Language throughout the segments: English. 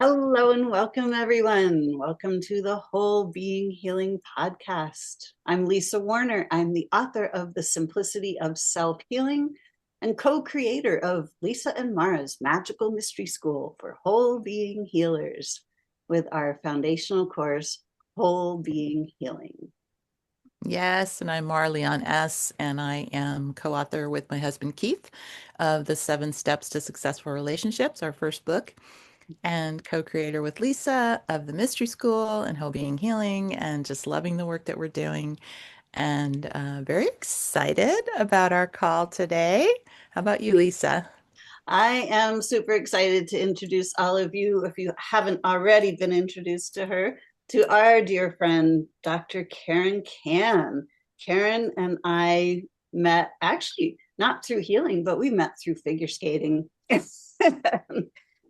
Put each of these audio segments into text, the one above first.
Hello and welcome, everyone. Welcome to the Whole Being Healing Podcast. I'm Lisa Warner. I'm the author of The Simplicity of Self-Healing and co-creator of Lisa and Maura's Magical Mystery School for Whole Being Healers with our foundational course, Whole Being Healing. Yes, and I'm Maura Leon S., and I am co-author with my husband Keith of The 7 Steps to Successful Relationships, our first book, and co-creator with Lisa of the Mystery School and Whole Being Healing, and just loving the work that we're doing, and very excited about our call today. How about you, Lisa? I am super excited to introduce all of you, if you haven't already been introduced to her, to our dear friend, Dr. Karen Can. Karen and I met actually not through healing, but we met through figure skating.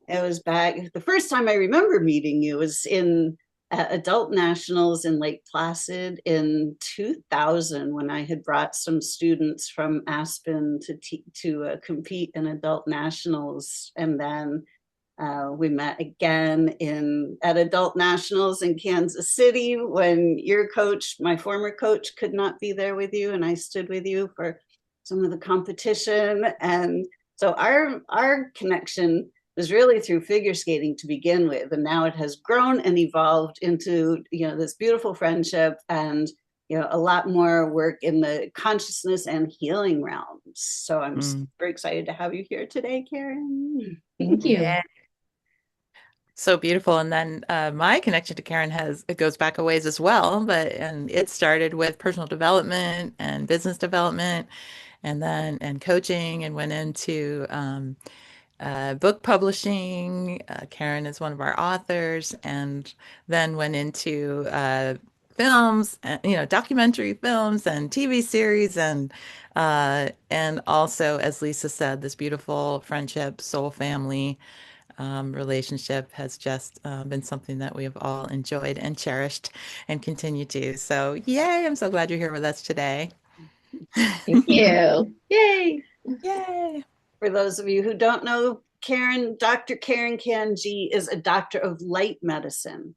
It was back, the first time I remember meeting you was in Adult Nationals in Lake Placid in 2000 when I had brought some students from Aspen to compete in Adult Nationals. And then we met again at Adult Nationals in Kansas City when your coach, my former coach, could not be there with you, and I stood with you for some of the competition. And so our connection was really through figure skating to begin with, and now it has grown and evolved into this beautiful friendship and a lot more work in the consciousness and healing realms. So I'm Mm. super excited to have you here today, Karen. Thank you. Yeah. So beautiful. And then my connection to Karen it goes back a ways as well, and it started with personal development and business development and coaching, and went into book publishing. Karen is one of our authors, and then went into films, documentary films and TV series, and also, as Lisa said, this beautiful friendship, soul family relationship has just been something that we have all enjoyed and cherished and continue to. So, yay! I'm so glad you're here with us today. Thank you. Yay. Yay! For those of you who don't know, Dr. Karen Kanji is a doctor of light medicine,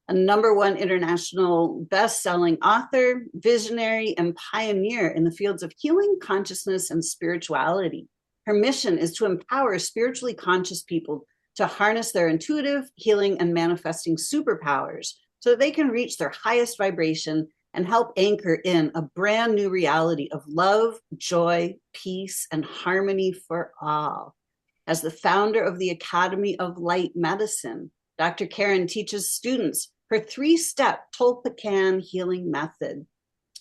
a #1 international best-selling author, visionary, and pioneer in the fields of healing, consciousness, and spirituality. Her mission is to empower spiritually conscious people to harness their intuitive, healing, and manifesting superpowers so that they can reach their highest vibration and help anchor in a brand new reality of love, joy, peace, and harmony for all. As the founder of the Academy of Light Medicine, Dr. Karen teaches students her 3-step Tolpacan healing method,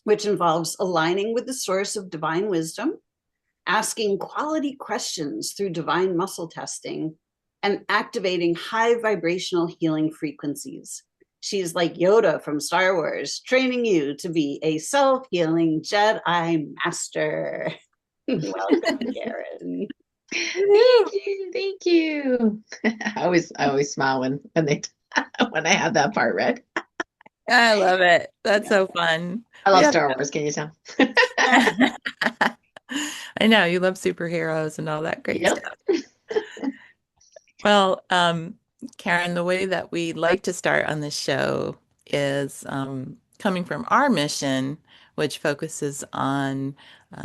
which involves aligning with the source of divine wisdom, asking quality questions through divine muscle testing, and activating high vibrational healing frequencies. She's like Yoda from Star Wars, training you to be a self-healing Jedi master. Welcome, Karen. Thank you. Thank you. I always smile when I have that part read. I love it. That's so fun. I love Yeah. Star Wars, can you tell? I know you love superheroes and all that great Yep. stuff. Well, Karen, the way that we like to start on this show is coming from our mission, which focuses on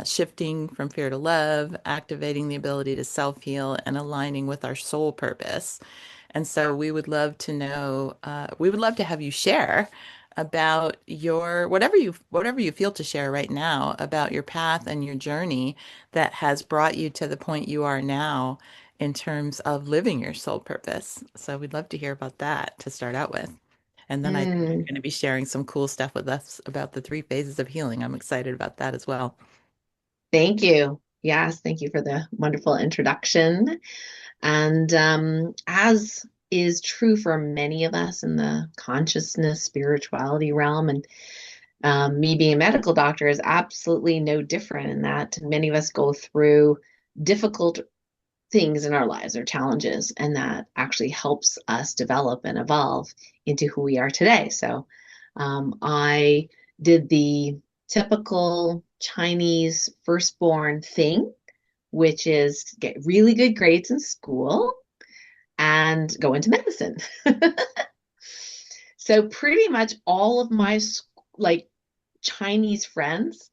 shifting from fear to love, activating the ability to self-heal, and aligning with our soul purpose. And so we would love to have you share about your whatever you feel to share right now about your path and your journey that has brought you to the point you are now in terms of living your soul purpose. So we'd love to hear about that to start out with. And then I think you're Mm, going to be sharing some cool stuff with us about the 3 phases of healing. I'm excited about that as well. thank you. Yes, thank you for the wonderful introduction. And as is true for many of us in the consciousness spirituality realm, and me being a medical doctor is absolutely no different in that many of us go through difficult things in our lives or challenges, and that actually helps us develop and evolve into who we are today. So I did the typical Chinese firstborn thing, which is get really good grades in school and go into medicine. So pretty much all of my like Chinese friends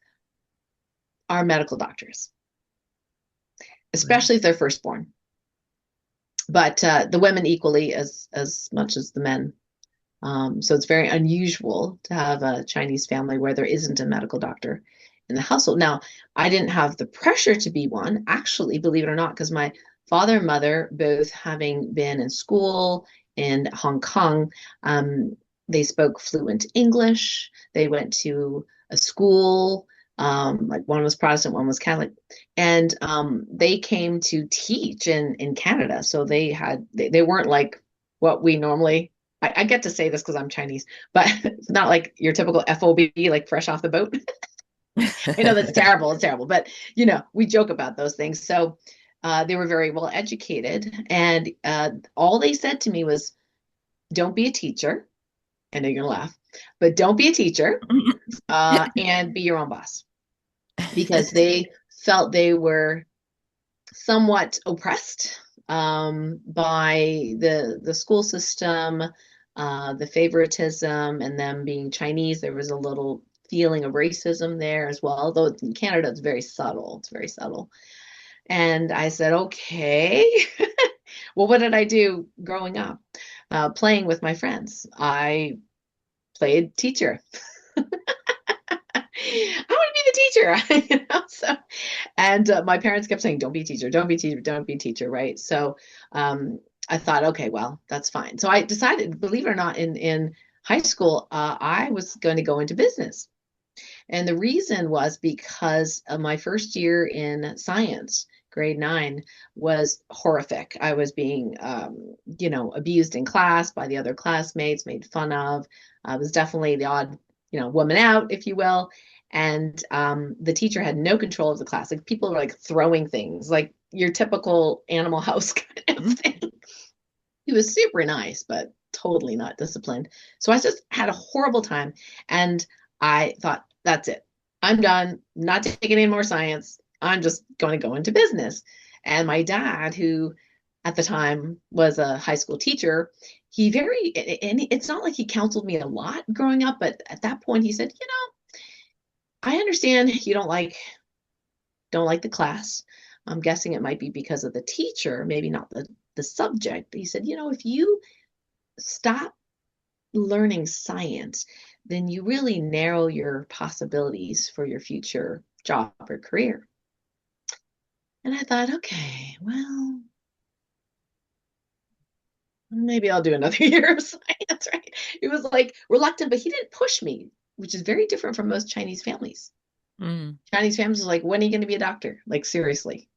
are medical doctors, especially if they're firstborn. But the women equally as much as the men. So it's very unusual to have a Chinese family where there isn't a medical doctor in the household. Now, I didn't have the pressure to be one, actually, believe it or not, because my father and mother, both having been in school in Hong Kong, they spoke fluent English. They went to a school, like one was Protestant, one was Catholic, and they came to teach in Canada. So they weren't like what we normally. I get to say this because I'm Chinese, but it's not like your typical FOB, like fresh off the boat. I know that's terrible. It's terrible, but we joke about those things. So they were very well educated, and all they said to me was, "Don't be a teacher." I know you're gonna laugh, but don't be a teacher, and be your own boss, because they felt they were somewhat oppressed by the school system, the favoritism, and them being Chinese. There was a little feeling of racism there as well, though in Canada it's very subtle. It's very subtle. And I said, okay. Well, what did I do growing up? Playing with my friends. I played teacher. I want to be the teacher, So, and my parents kept saying, "Don't be a teacher, don't be a teacher, don't be a teacher," right? So, I thought, okay, well, that's fine. So I decided, believe it or not, in high school, I was going to go into business, and the reason was because my first year in science, grade 9, was horrific. I was being, abused in class by the other classmates, made fun of. I was definitely the odd, woman out, if you will. And the teacher had no control of the class. Like people were like throwing things, like your typical Animal House kind of thing. He was super nice, but totally not disciplined. So I just had a horrible time. And I thought, that's it. I'm done. Not taking any more science. I'm just going to go into business. And my dad, who at the time was a high school teacher, and it's not like he counseled me a lot growing up, but at that point he said, I understand you don't like the class. I'm guessing it might be because of the teacher, maybe not the subject. But he said, if you stop learning science, then you really narrow your possibilities for your future job or career. And I thought, okay, well, maybe I'll do another year of science, right? It was like reluctant, but he didn't push me, which is very different from most Chinese families. Chinese families are like, when are you going to be a doctor? Like, seriously.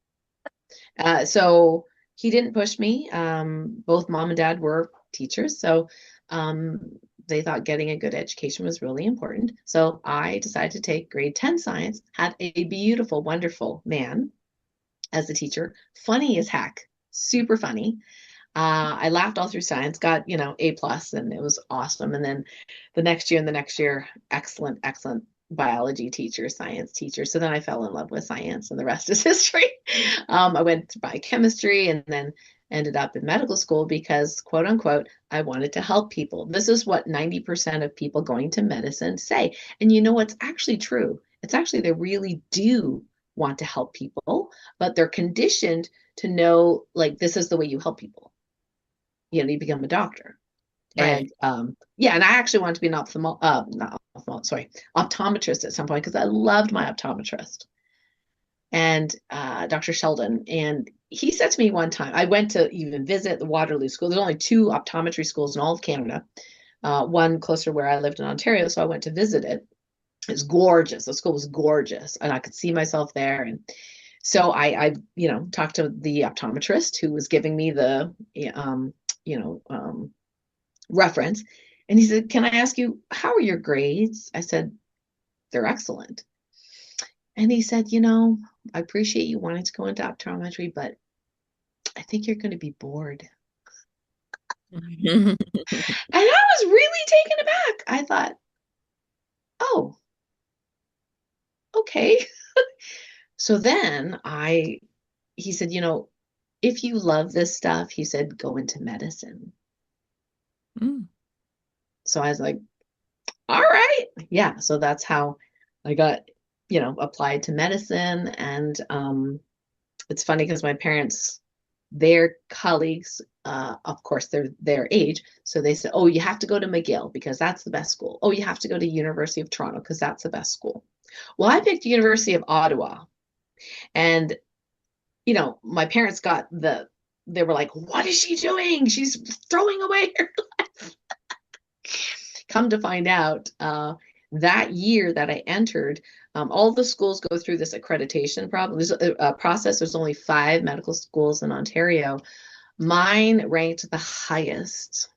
So he didn't push me. Both mom and dad were teachers. So they thought getting a good education was really important. So I decided to take grade 10 science, had a beautiful, wonderful man as a teacher, funny as heck, super funny. I laughed all through science, got, A plus, and it was awesome. And then the next year and the next year, excellent, excellent biology teacher, science teacher. So then I fell in love with science, and the rest is history. I went to biochemistry and then ended up in medical school because, quote unquote, I wanted to help people. This is what 90% of people going to medicine say. And you know what's actually true? It's actually they really do want to help people, but they're conditioned to know, like, this is the way you help people. You become a doctor. Right. And and I actually wanted to be an optometrist at some point because I loved my optometrist and Dr. Sheldon. And he said to me one time, I went to even visit the Waterloo School. There's only 2 optometry schools in all of Canada, one closer where I lived in Ontario. So I went to visit it. It's gorgeous. The school was gorgeous, and I could see myself there. And so I talked to the optometrist who was giving me the, reference. And he said, "Can I ask you, how are your grades?" I said, "They're excellent." And he said, "I appreciate you wanting to go into optometry, but I think you're going to be bored." And I was really taken aback. I thought, oh, okay. So then he said, if you love this stuff, he said, go into medicine. Mm. So I was like, all right. Yeah. So that's how I got, applied to medicine. And it's funny because my parents, their colleagues, of course, they're their age. So they said, oh, you have to go to McGill because that's the best school. Oh, you have to go to University of Toronto because that's the best school. Well, I picked University of Ottawa. And, my parents they were like, what is she doing? She's throwing away her life. Come to find out, that year that I entered, all the schools go through this accreditation problem. There's a process. There's only 5 medical schools in Ontario. Mine ranked the highest.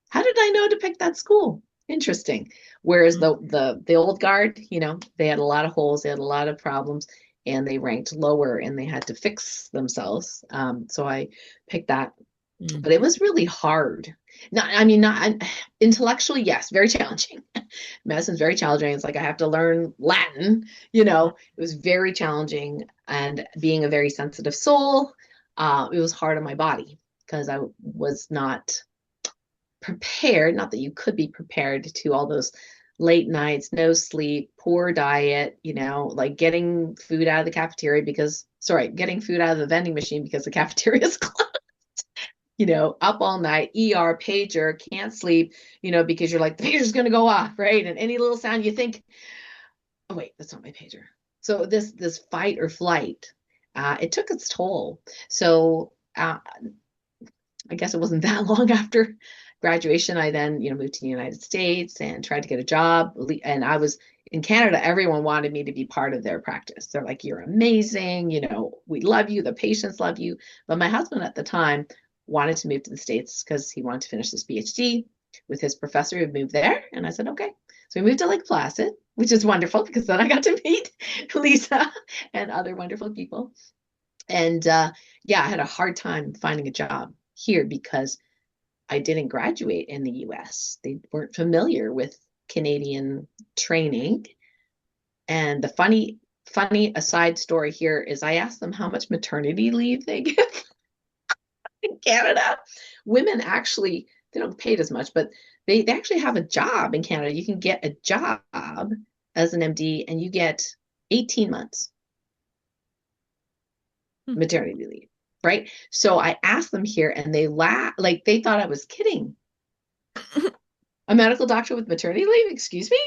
How did I know to pick that school? Interesting. Whereas the old guard, they had a lot of holes, they had a lot of problems, and they ranked lower, and they had to fix themselves. So I picked that, but it was really hard. Not intellectually, yes, very challenging. Medicine's very challenging. It's like I have to learn Latin, It was very challenging, and being a very sensitive soul, it was hard on my body because I was not prepared, not that you could be prepared to all those late nights, no sleep, poor diet, like getting food out of the cafeteria getting food out of the vending machine because the cafeteria is closed, up all night, ER, pager, can't sleep, because you're like, the pager's going to go off, right? And any little sound you think, oh, wait, that's not my pager. So this fight or flight, it took its toll. So I guess it wasn't that long after graduation, I then, moved to the United States and tried to get a job. And I was in Canada, everyone wanted me to be part of their practice. They're like, you're amazing. We love you. The patients love you. But my husband at the time wanted to move to the States because he wanted to finish his PhD with his professor who moved there. And I said, okay. So we moved to Lake Placid, which is wonderful because then I got to meet Lisa and other wonderful people. And I had a hard time finding a job here because I didn't graduate in the US. They weren't familiar with Canadian training. And the funny aside story here is I asked them how much maternity leave they give in Canada. Women actually, they don't pay it as much, but they actually have a job in Canada. You can get a job as an MD and you get 18 months maternity leave. Right. So I asked them here and they laughed, like they thought I was kidding. A medical doctor with maternity leave, excuse me?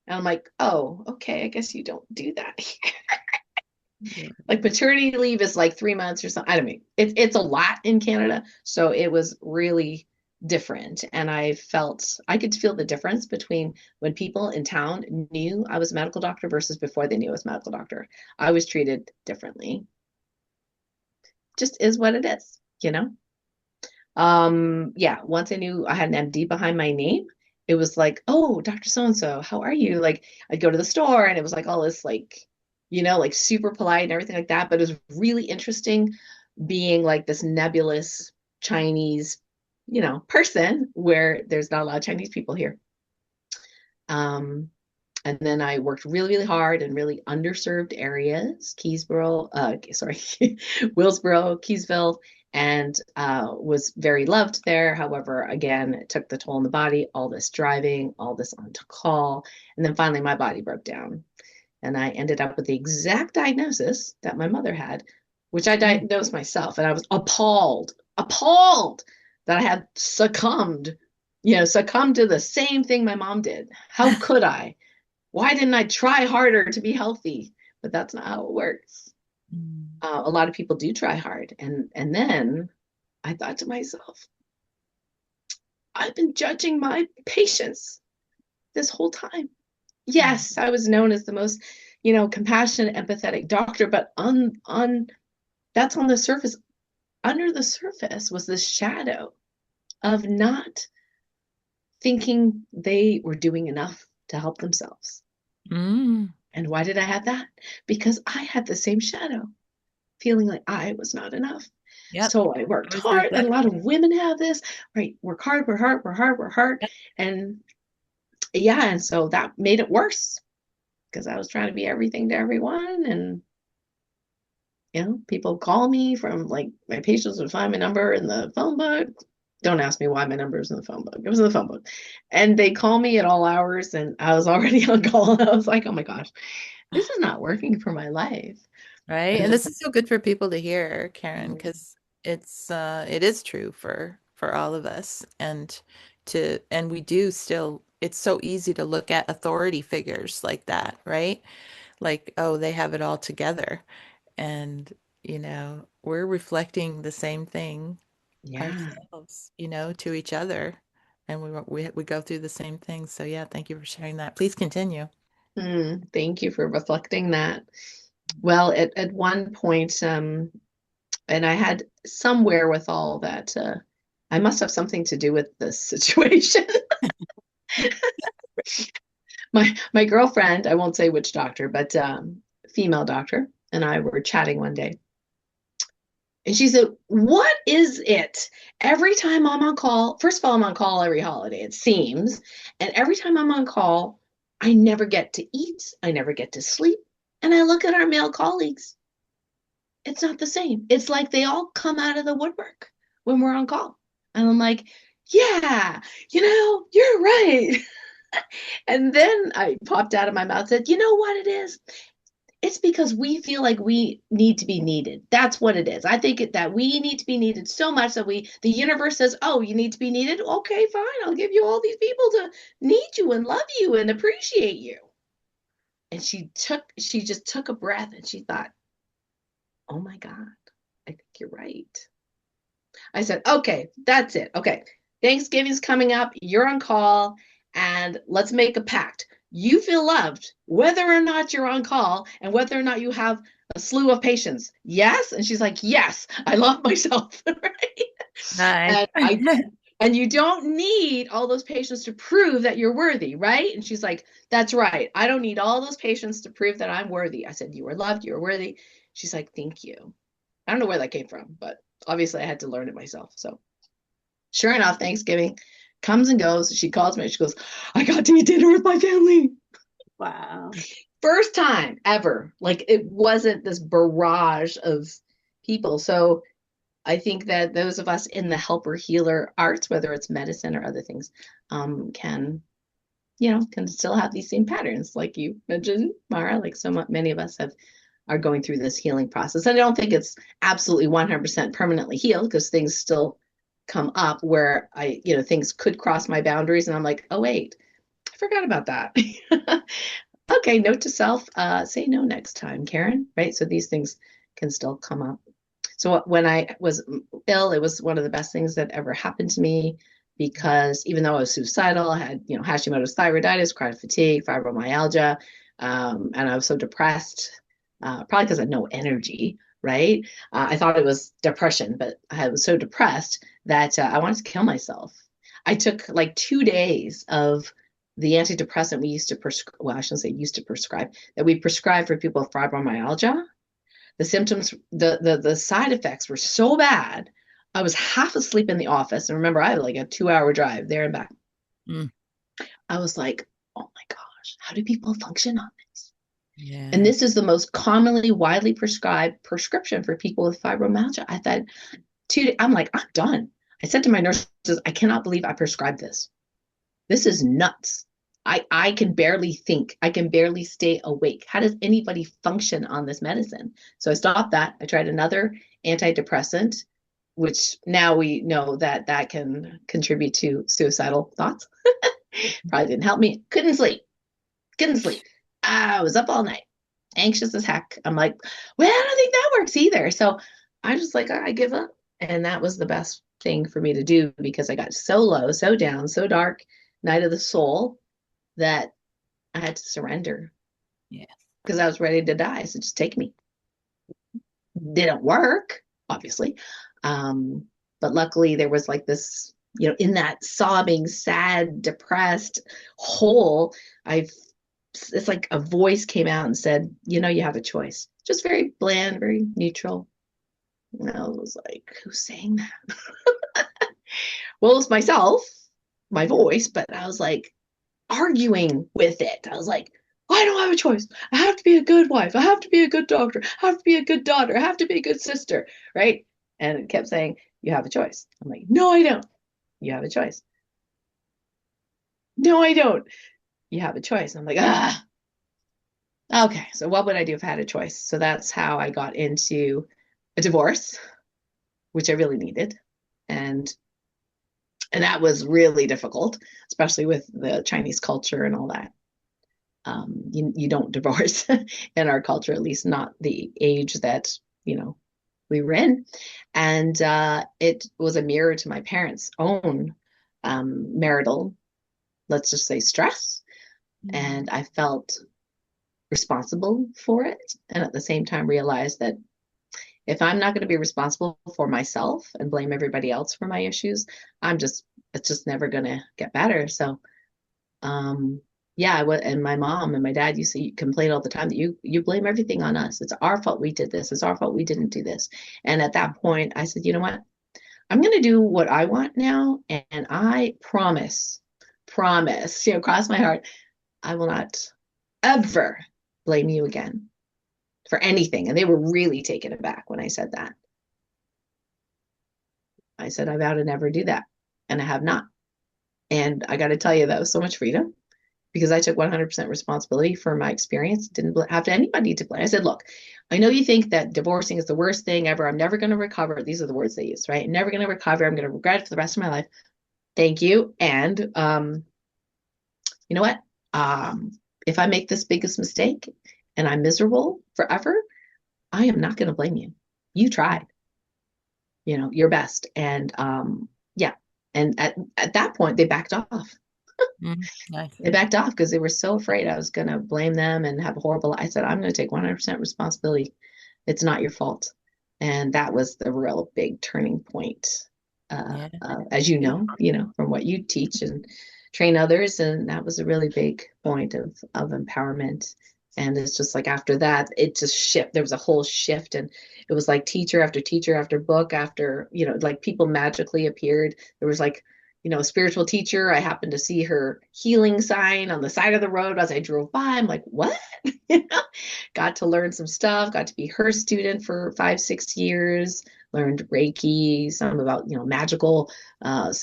And I'm like, oh, okay, I guess you don't do that here. Like maternity leave is like 3 months or something. I don't mean, it's a lot in Canada. So it was really different. And I could feel the difference between when people in town knew I was a medical doctor versus before they knew I was a medical doctor. I was treated differently. Just is what it is, once I knew I had an MD behind my name, it was like, oh, Dr. So-and-so, how are you? Like I'd go to the store and it was like all this like super polite and everything like that. But it was really interesting being like this nebulous Chinese, person where there's not a lot of Chinese people here. And then I worked really, really hard in really underserved areas, Willsboro, Keysville, and was very loved there. However, again, it took the toll on the body, all this driving, all this on to call. And then finally my body broke down. And I ended up with the exact diagnosis that my mother had, which I diagnosed myself. And I was appalled that I had succumbed to the same thing my mom did. How could I? Why didn't I try harder to be healthy? But that's not how it works. A lot of people do try hard. And then I thought to myself, I've been judging my patients this whole time. Yes, I was known as the most, compassionate, empathetic doctor, but that's on the surface. Under the surface was this shadow of not thinking they were doing enough to help themselves. And why did I have that? Because I had the same shadow, feeling like I was not enough. Yep. So I worked hard, and a lot of women have this, right? Work hard. Yep. And so that made it worse because I was trying to be everything to everyone, and You know, people call me from like my patients would find my number in the phone book. Don't ask me why my number is in the phone book. It was in the phone book. And they call me at all hours and I was already on call. And I was like, oh my gosh, this is not working for my life. Right. And And just, this is so good for people to hear, Karen, because it is true for all of us. And we do still, it's so easy to look at authority figures like that, right? Like, oh, they have it all together. And, we're reflecting the same thing yeah. ourselves, to each other. And we go through the same thing. So yeah, thank you for sharing that. Please continue. Thank you for reflecting that. Well, at one point, and I had some wherewithal that I must have something to do with this situation. My girlfriend, I won't say which doctor, but female doctor, and I were chatting one day. And she said, what is it? Every time I'm on call, first of all, I'm on call every holiday, it seems. And every time I'm on call, I never get to eat, I never get to sleep. And I look at our male colleagues, it's not the same. It's like they all come out of the woodwork when we're on call. And I'm like, yeah, you're right. And then I popped out of my mouth, said, you know what it is? It's because we feel like we need to be needed. That's what it is. I think that we need to be needed so much that the universe says, oh, you need to be needed. Okay, fine. I'll give you all these people to need you and love you and appreciate you. And she just took a breath and she thought, oh my God, I think you're right. I said, okay, that's it. Okay, Thanksgiving's coming up. You're on call, and let's make a pact. You feel loved, whether or not you're on call, and whether or not you have a slew of patients. Yes, and she's like, yes, I love myself, right? Nice. And you don't need all those patients to prove that you're worthy, right? And she's like, that's right. I don't need all those patients to prove that I'm worthy. I said, you are loved, you are worthy. She's like, thank you. I don't know where that came from, but obviously I had to learn it myself. So sure enough, Thanksgiving comes and goes. She calls me. She goes, I got to eat dinner with my family. Wow. First time ever. Like it wasn't this barrage of people. So I think that those of us in the helper healer arts, whether it's medicine or other things, can still have these same patterns, like you mentioned, Mara. Like so many of us are going through this healing process. And I don't think it's absolutely 100% permanently healed because things still come up where things could cross my boundaries and I'm like, oh, wait, I forgot about that. Okay, note to self, say no next time, Karen, right? So these things can still come up. So when I was ill, it was one of the best things that ever happened to me because even though I was suicidal, I had, Hashimoto's thyroiditis, chronic fatigue, fibromyalgia, and I was so depressed, probably because I had no energy, right? I thought it was depression, but I was so depressed that I wanted to kill myself. I took like 2 days of the antidepressant we used to prescribe, well, I shouldn't say used to prescribe, that we prescribed for people with fibromyalgia. The symptoms, the side effects were so bad. I was half asleep in the office. And remember, I had like a 2-hour drive there and back. Mm. I was like, oh my gosh, how do people function on this? And Yeah. this is the most commonly widely prescribed prescription for people with fibromyalgia. I thought, I'm like, I'm done. I said to my nurses, I cannot believe I prescribed this. This is nuts. I can barely think. I can barely stay awake. How does anybody function on this medicine? So I stopped that. I tried another antidepressant, which now we know that can contribute to suicidal thoughts. Probably didn't help me. Couldn't sleep. Couldn't sleep. I was up all night, anxious as heck. I'm like, well, I don't think that works either. So I just like, I give up. And that was the best thing for me to do because I got so low, so down, so dark, night of the soul, that I had to surrender Yeah. because I was ready to die. So just take me. Didn't work, obviously. But luckily there was like this, in that sobbing, sad, depressed hole, it's like a voice came out and said, you have a choice. Just very bland, very neutral. And I was like, who's saying that? Well, it's myself, my voice, but I was like arguing with it. I was like, I don't have a choice. I have to be a good wife. I have to be a good doctor. I have to be a good daughter. I have to be a good sister, right? And it kept saying, you have a choice. I'm like, no, I don't. You have a choice. No, I don't. You have a choice. I'm like, okay. So what would I do if I had a choice? So that's how I got into a divorce, which I really needed. And that was really difficult, especially with the Chinese culture and all that. You don't divorce in our culture, at least not the age that, we were in. And it was a mirror to my parents' own marital, let's just say, stress. And I felt responsible for it. And at the same time, realized that if I'm not going to be responsible for myself and blame everybody else for my issues, it's just never going to get better. So, yeah, and my mom and my dad used to complain all the time that you blame everything on us. It's our fault we did this. It's our fault we didn't do this. And at that point, I said, you know what? I'm going to do what I want now, and I promise, cross my heart, I will not ever blame you again for anything. And they were really taken aback when I said that. I said, I vow to never do that. And I have not. And I got to tell you, that was so much freedom because I took 100% responsibility for my experience. Didn't have to anybody to blame. I said, look, I know you think that divorcing is the worst thing ever. I'm never going to recover. These are the words they use, right? I'm never going to recover. I'm going to regret it for the rest of my life. Thank you. And you know what? If I make this biggest mistake and I'm miserable forever, I am not going to blame you. You tried, your best. And yeah. And at that point, they backed off. Nice. They backed off because they were so afraid I was going to blame them and have a horrible. I said, I'm going to take 100% responsibility. It's not your fault. And that was the real big turning point. As you know, from what you teach and train others. And that was a really big point of empowerment. And it's just like after that, it just shift. There was a whole shift. And it was like teacher after teacher after book after, like people magically appeared. There was like, a spiritual teacher. I happened to see her healing sign on the side of the road as I drove by. I'm like, what? Got to learn some stuff, got to be her student for 5-6 years, learned Reiki, some about, magical, kind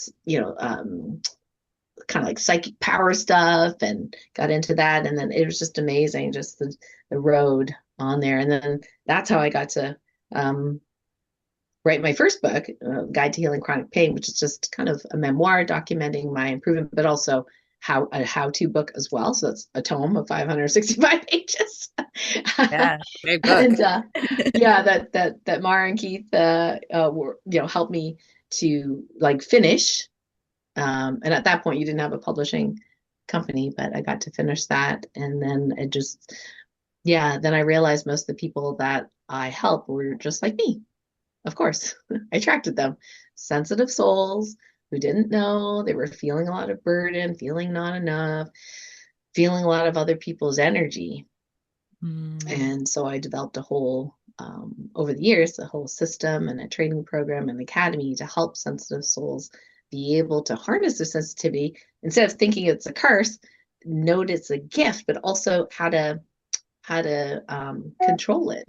of like psychic power stuff, and got into that. And then it was just amazing, just the road on there. And then that's how I got to write my first book, Guide to Healing Chronic Pain, which is just kind of a memoir documenting my improvement, but also a how-to book as well. So it's a tome of 565 pages. Yeah, great book. And yeah, that Mara and Keith were, helped me to like finish. And at that point, you didn't have a publishing company, but I got to finish that. And then then I realized most of the people that I help were just like me. Of course, I attracted them. Sensitive souls who didn't know, they were feeling a lot of burden, feeling not enough, feeling a lot of other people's energy. And so I developed a whole, over the years, a whole system and a training program and academy to help sensitive souls be able to harness their sensitivity instead of thinking it's a curse, note it's a gift, but also how to control it.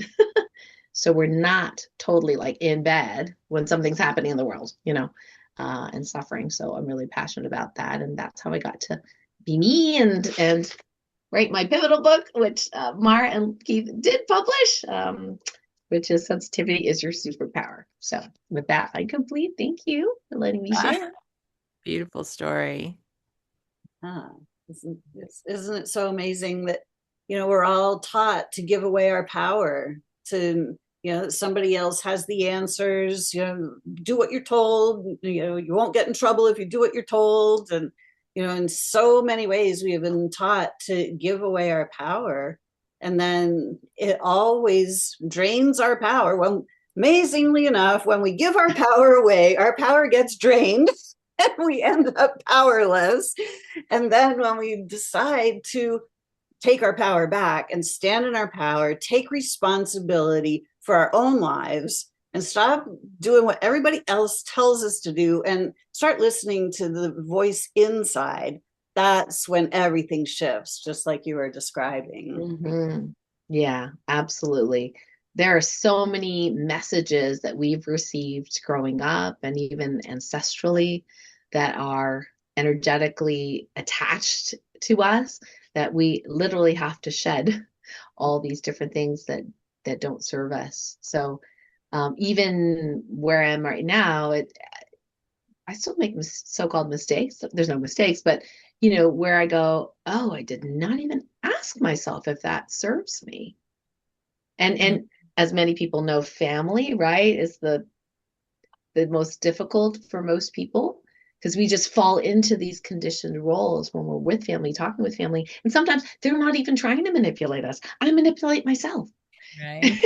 So we're not totally like in bed when something's happening in the world, and suffering. So I'm really passionate about that. And that's how I got to be me and write my pivotal book, which Mara and Keith did publish, which is Sensitivity is Your Superpower. So with that, I complete. Thank you for letting me share. Beautiful story. Isn't it so amazing that, we're all taught to give away our power to, somebody else has the answers, do what you're told, you won't get in trouble if you do what you're told. And, in so many ways we have been taught to give away our power. And then it always drains our power. Well, amazingly enough, when we give our power away, our power gets drained and we end up powerless. And then when we decide to take our power back and stand in our power, take responsibility for our own lives, and stop doing what everybody else tells us to do and start listening to the voice inside, that's when everything shifts, just like you were describing. Mhm. Yeah, absolutely. There are so many messages that we've received growing up and even ancestrally that are energetically attached to us that we literally have to shed all these different things that don't serve us. So even where I am right now, I still make so-called mistakes. There's no mistakes, but where I go, oh, I did not even ask myself if that serves me. And as many people know, family, right, is the most difficult for most people because we just fall into these conditioned roles when we're with family, talking with family, and sometimes they're not even trying to manipulate us. I manipulate myself. Right.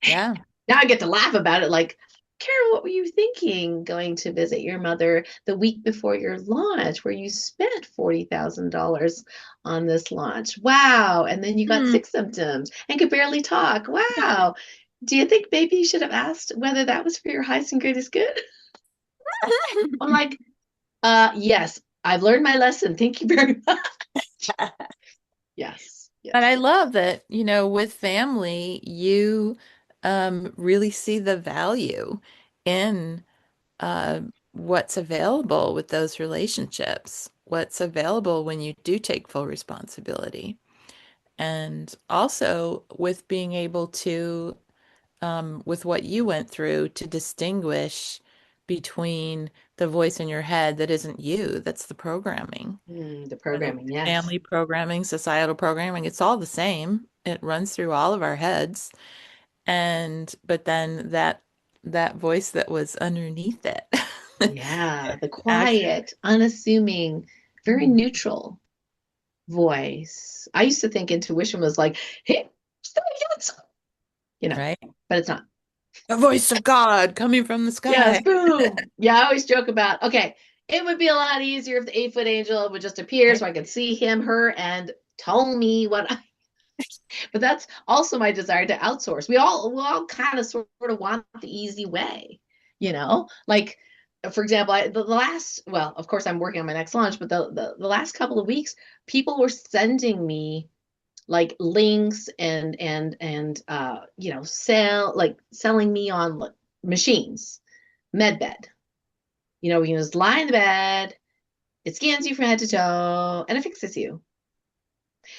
Yeah. Now I get to laugh about it like, Carol, what were you thinking going to visit your mother the week before your launch where you spent $40,000 on this launch? Wow. And then you got Hmm. sick symptoms and could barely talk. Wow. Do you think maybe you should have asked whether that was for your highest and greatest good? I'm like, yes, I've learned my lesson. Thank you very much. Yes, But yes, I yes. love that, with family, you really see the value in uh, what's available with those relationships, what's available when you do take full responsibility. And also with being able to, with what you went through, to distinguish between the voice in your head that isn't you, that's the programming, The whether programming, it's yes. family programming, societal programming, it's all the same. It runs through all of our heads. And but then that voice that was underneath it Yeah, the actually. quiet, unassuming, very Mhm. neutral voice. I used to think intuition was like, hey, yes, you know, Right? but it's not. A voice of God coming from the Yes, sky. boom. Yeah, I always joke about, okay, it would be a lot easier if the 8-foot angel would just appear Right? so I could see him, her, and tell me what I, but that's also my desire to outsource. We all kind of sort of want the easy way, like for example, the last, well, of course I'm working on my next launch, but the last couple of weeks, people were sending me like links and selling me on machines, med bed. You can just lie in the bed, it scans you from head to toe, and it fixes you.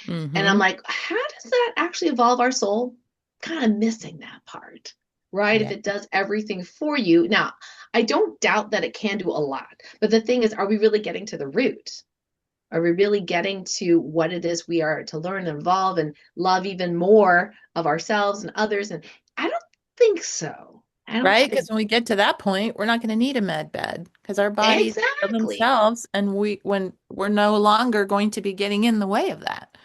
And I'm Mm-hmm. like, how does that actually evolve our soul? Kind of missing that part, right? If Yeah. it does everything for you. Now, I don't doubt that it can do a lot, but the thing is, are we really getting to the root? Are we really getting to what it is we are to learn and evolve and love even more of ourselves and others? And I don't think so. I don't Right? think Because when we get to that point, we're not going to need a med bed because our bodies heal exactly. themselves, and when we're no longer going to be getting in the way of that.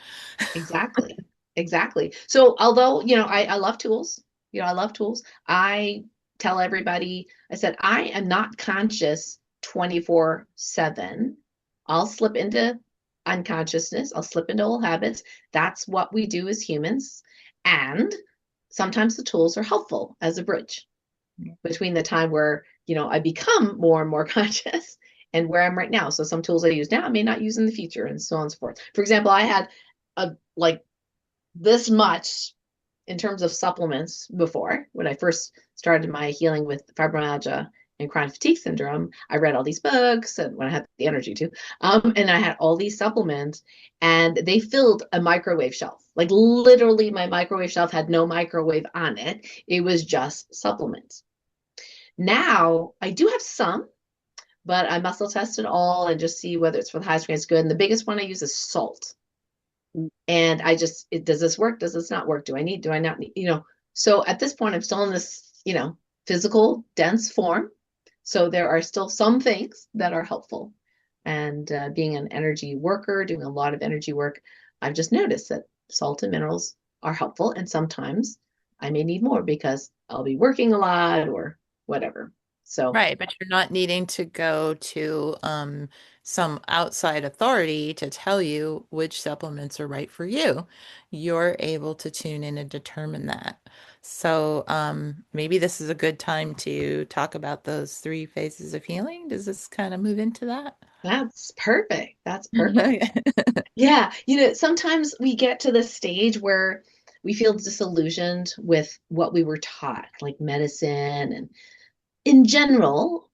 Exactly. Exactly. So although, I love tools, I love tools. I tell everybody, I said, I am not conscious 24/7. I'll slip into unconsciousness. I'll slip into old habits. That's what we do as humans. And sometimes the tools are helpful as a bridge between the time where, I become more and more conscious and where I'm right now. So some tools I use now I may not use in the future and so on and so forth. For example, I had like this much in terms of supplements before when I first started my healing with fibromyalgia and chronic fatigue syndrome. I read all these books and when I had the energy to, and I had all these supplements and they filled a microwave shelf. Like literally my microwave shelf had no microwave on it. It was just supplements. Now I do have some, but I muscle test it all and just see whether it's for the highest grade is good. And the biggest one I use is salt. And does this work? Does this not work? Do I not need, so at this point, I'm still in this, physical, dense form. So there are still some things that are helpful. And being an energy worker, doing a lot of energy work, I've just noticed that salt and minerals are helpful. And sometimes I may need more because I'll be working a lot or whatever. So Right, but you're not needing to go to some outside authority to tell you which supplements are right for you. You're able to tune in and determine that. So maybe this is a good time to talk about those three phases of healing. Does this kind of move into that? That's perfect. That's perfect. Yeah, sometimes we get to the stage where we feel disillusioned with what we were taught, like medicine. And in general,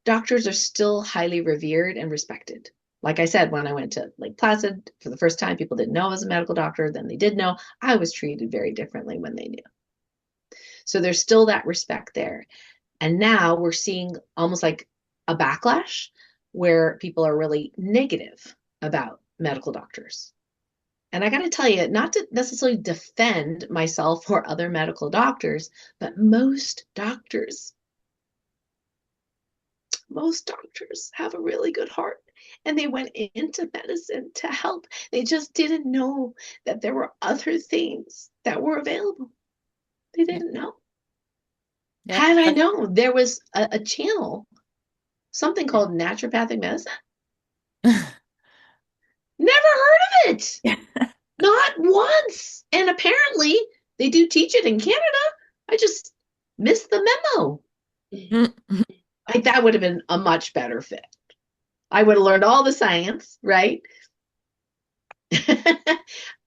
doctors are still highly revered and respected. Like I said, when I went to Lake Placid for the first time, people didn't know I was a medical doctor. Then they did know. I was treated very differently when they knew. So there's still that respect there. And now we're seeing almost like a backlash where people are really negative about medical doctors. And I got to tell you, not to necessarily defend myself or other medical doctors, but most doctors have a really good heart and they went into medicine to help. They just didn't know that there were other things that were available. They Yeah. didn't know. Yep. Had I known there was a channel, something called naturopathic medicine, never heard of it. Not once. And apparently they do teach it in Canada. I just missed the memo. Like that would have been a much better fit. I would have learned all the science, right?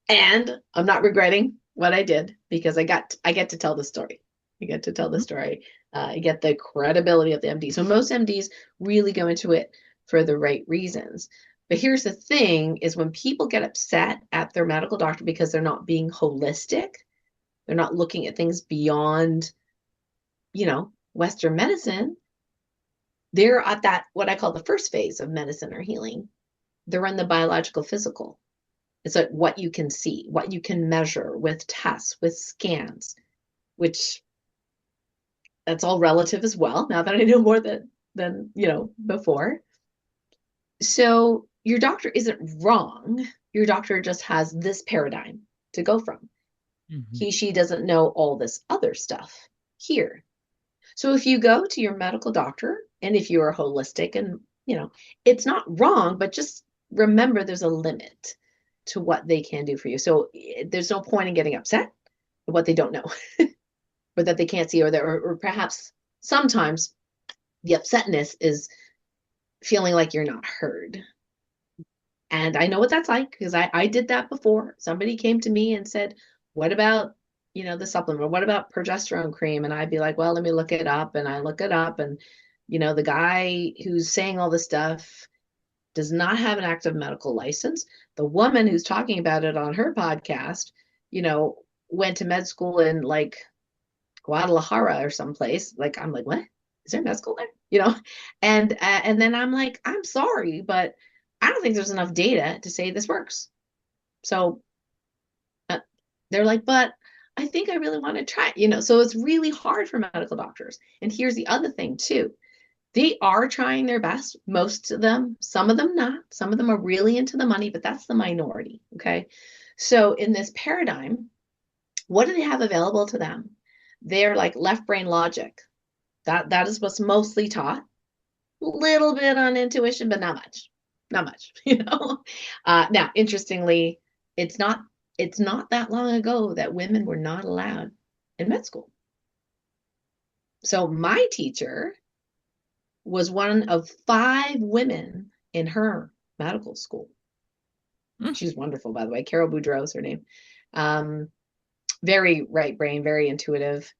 And I'm not regretting what I did because I get to tell the story. I get to tell the story. I get the credibility of the MD. So most MDs really go into it for the right reasons. But here's the thing is when people get upset at their medical doctor because they're not being holistic, they're not looking at things beyond, Western medicine, they're at that, what I call the first phase of medicine or healing. They're in the biological physical. It's like what you can see, what you can measure with tests, with scans, which that's all relative as well, now that I know more than before. So your doctor isn't wrong. Your doctor just has this paradigm to go from. Mhm. She doesn't know all this other stuff here. So if you go to your medical doctor and if you are holistic and, it's not wrong, but just remember there's a limit to what they can do for you. So there's no point in getting upset at what they don't know or that they can't see or perhaps sometimes the upsetness is feeling like you're not heard. And I know what that's like because I did that before. Somebody came to me and said, what about, the supplement? Or what about progesterone cream? And I'd be like, well, let me look it up. And I look it up. And, the guy who's saying all this stuff does not have an active medical license. The woman who's talking about it on her podcast, went to med school in like Guadalajara or someplace. Like, I'm like, what? Is there med school there? And then I'm like, I'm sorry, but I don't think there's enough data to say this works. So uh, they're like, but I think I really want to try it, so it's really hard for medical doctors. And here's the other thing too. They are trying their best, most of them, some of them not. Some of them are really into the money, but that's the minority, okay? So in this paradigm, what do they have available to them? They're like left brain logic. That is what's mostly taught. Little bit on intuition, but not much. Not much, Now, interestingly, it's not that long ago that women were not allowed in med school. So my teacher was one of 5 women in her medical school. She's wonderful, by the way. Carol Boudreau is her name. Very right brain, very intuitive.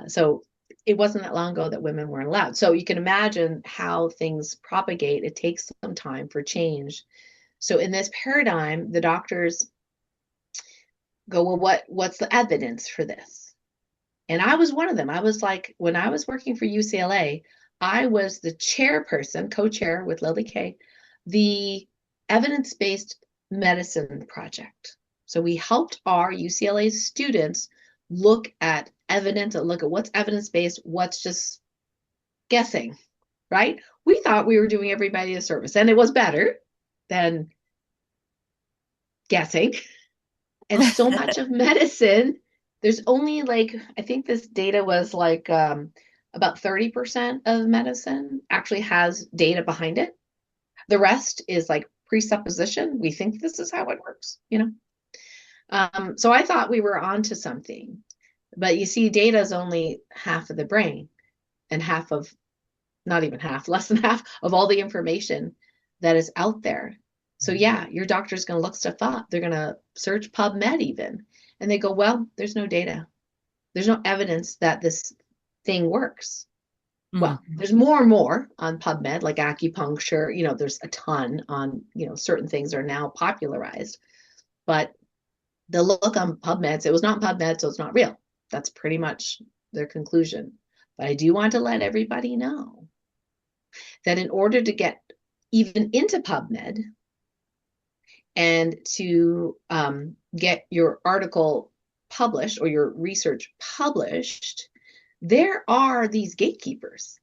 So it wasn't that long ago that women weren't allowed. So you can imagine how things propagate. It takes some time for change. So in this paradigm, the doctors go, well, what's the evidence for this? And I was one of them. I was like, when I was working for UCLA, I was the chairperson, co-chair with Lily Kay, the evidence-based medicine project. So we helped our UCLA students look at evidence and look at what's evidence-based, what's just guessing, right? We thought we were doing everybody a service, and it was better than guessing. And so much of medicine, there's only like, I think this data was like about 30% of medicine actually has data behind it. The rest is like presupposition. We think this is how it works, So I thought we were onto something. But you see, data is only half of the brain and half of, not even half, less than half of all the information that is out there. So yeah, your doctor's going to look stuff up. They're going to search PubMed even. And they go, well, there's no data. There's no evidence that this thing works. Well, there's more and more on PubMed, like acupuncture, there's a ton on, certain things are now popularized. But the look on PubMed, it was not PubMed, so it's not real. That's pretty much their conclusion. But I do want to let everybody know that in order to get even into PubMed and to get your article published or your research published, there are these gatekeepers.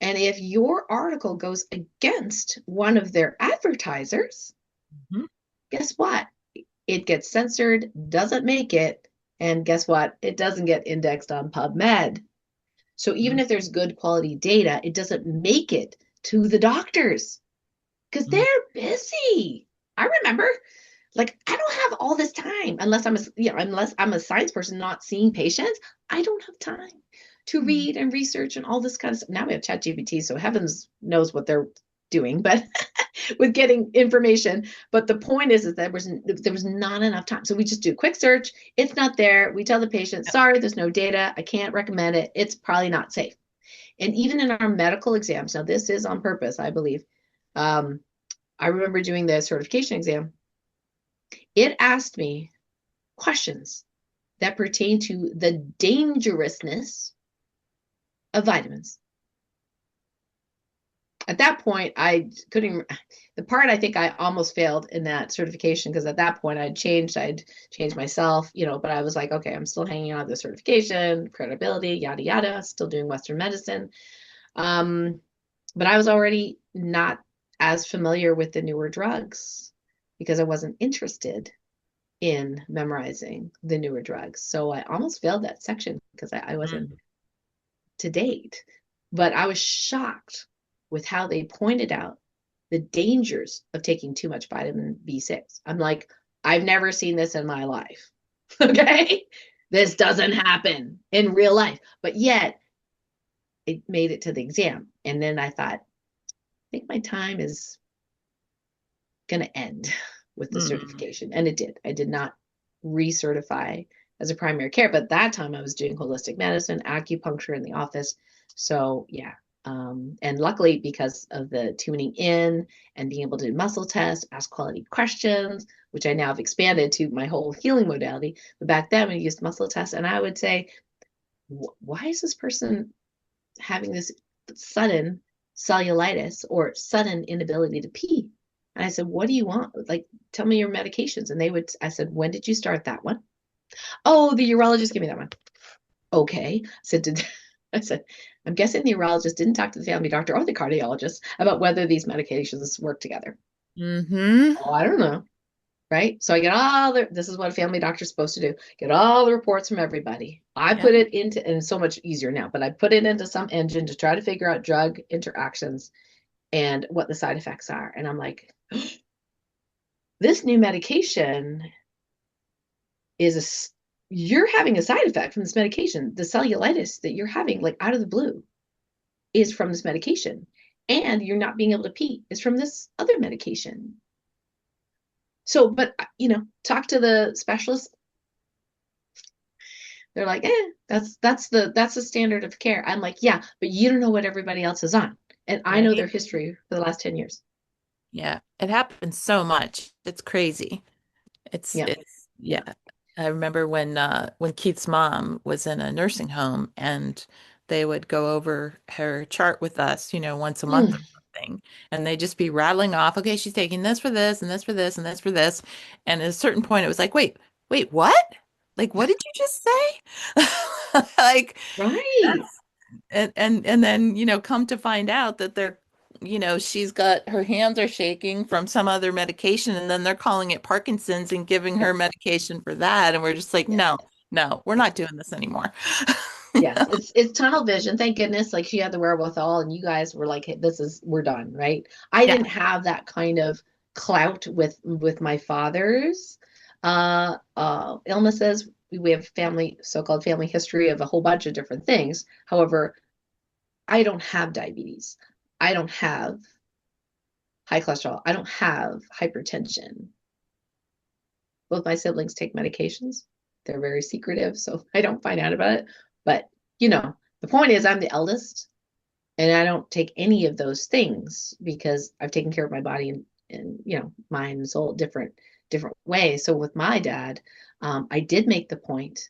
And if your article goes against one of their advertisers, guess what? It gets censored, doesn't make it, and guess what? It doesn't get indexed on PubMed. So even if there's good quality data, it doesn't make it to the doctors because they're busy. I remember, like, I don't have all this time unless I'm a science person not seeing patients. I don't have time to read and research and all this kind of stuff. Now we have ChatGPT, so heavens knows what they're doing, but with getting information. But the point is that there was not enough time. So we just do a quick search. It's not there. We tell the patient, sorry, there's no data. I can't recommend it. It's probably not safe. And even in our medical exams, now this is on purpose, I believe. I remember doing the certification exam. It asked me questions that pertain to the dangerousness of vitamins. At that point, I couldn't, the part I think I almost failed in that certification because at that point I'd changed myself, but I was like, okay, I'm still hanging on to the certification, credibility, yada, yada, still doing Western medicine. But I was already not as familiar with the newer drugs because I wasn't interested in memorizing the newer drugs. So I almost failed that section because I wasn't to date. But I was shocked with how they pointed out the dangers of taking too much vitamin B6. I'm like, I've never seen this in my life. Okay? This doesn't happen in real life. But yet, it made it to the exam. And then I thought, I think my time is going to end with the certification. And it did. I did not recertify as a primary care, but at that time I was doing holistic medicine, acupuncture in the office. So yeah. And luckily, because of the tuning in and being able to do muscle tests, ask quality questions, which I now have expanded to my whole healing modality. But back then I used muscle tests and I would say, why is this person having this sudden cellulitis or sudden inability to pee? And I said, what do you want? Like, tell me your medications. And I said, when did you start that one? Oh, the urologist gave me that one. Okay. I said, I'm guessing the urologist didn't talk to the family doctor or the cardiologist about whether these medications work together. Oh, I don't know. Right. So I get this is what a family doctor is supposed to do. Get all the reports from everybody. I put it into, and it's so much easier now, but I put it into some engine to try to figure out drug interactions and what the side effects are. And I'm like, this new medication you're having a side effect from this medication. The cellulitis that you're having, like out of the blue, is from this medication. And you're not being able to pee is from this other medication. So, but, talk to the specialist. They're like, that's the standard of care. I'm like, yeah, but you don't know what everybody else is on. And I know their history for the last 10 years. Yeah, it happens so much. It's crazy. It's yeah. I remember when Keith's mom was in a nursing home and they would go over her chart with us, once a month or something. And they'd just be rattling off, okay, she's taking this for this and this for this and this for this. And at a certain point it was like, wait, what? Like, what did you just say? Like, right. and then, come to find out that she's got her hands are shaking from some other medication, and then they're calling it Parkinson's and giving her medication for that. And we're just like, no, we're not doing this anymore. Yes, it's tunnel vision. Thank goodness. Like she had the wherewithal, and you guys were like, hey, we're done, right? I didn't have that kind of clout with my father's illnesses. We have so-called family history of a whole bunch of different things. However, I don't have diabetes. I don't have high cholesterol. I don't have hypertension. Both my siblings take medications. They're very secretive, so I don't find out about it. But, the point is I'm the eldest and I don't take any of those things because I've taken care of my body in mind and soul different ways. So with my dad, I did make the point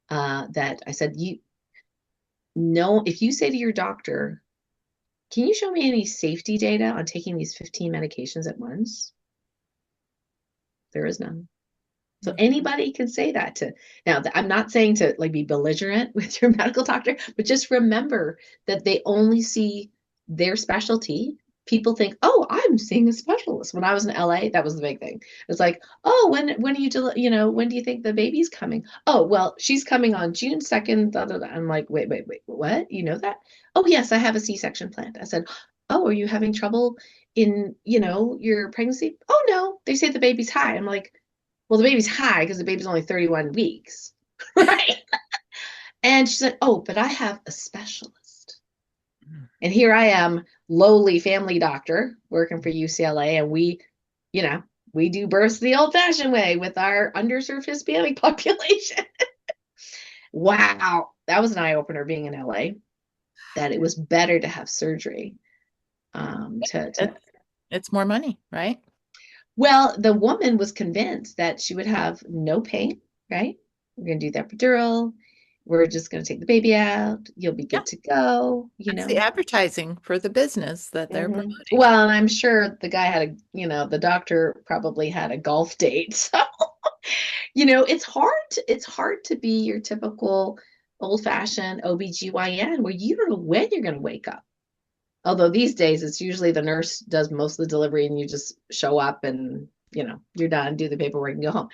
that I said, if you say to your doctor, can you show me any safety data on taking these 15 medications at once? There is none. So anybody can say that to now. I'm not saying to like be belligerent with your medical doctor, but just remember that they only see their specialty. People think, oh, I'm seeing a specialist. When I was in LA, that was the big thing. It's like, oh, when are when do you think the baby's coming? Oh, well, she's coming on June 2nd. Da, da, da. I'm like, wait, what? You know that? Oh, yes, I have a C-section planned. I said, oh, are you having trouble in, your pregnancy? Oh, no, they say the baby's high. I'm like, well, the baby's high because the baby's only 31 weeks, right? And she's like, oh, but I have a specialist. And here I am, lowly family doctor working for UCLA, and we do births the old-fashioned way with our underserved Hispanic population. Wow, that was an eye-opener being in LA, that it was better to have surgery. It's more money, right? Well, the woman was convinced that she would have no pain, right? We're going to do the epidural. We're just going to take the baby out. You'll be Yeah. good to go, That's the advertising for the business that they're promoting. Well, and I'm sure the guy had the doctor probably had a golf date. So, it's hard to be your typical old-fashioned OBGYN where you don't know when you're going to wake up. Although these days it's usually the nurse does most of the delivery and you just show up and you're done, do the paperwork and go home.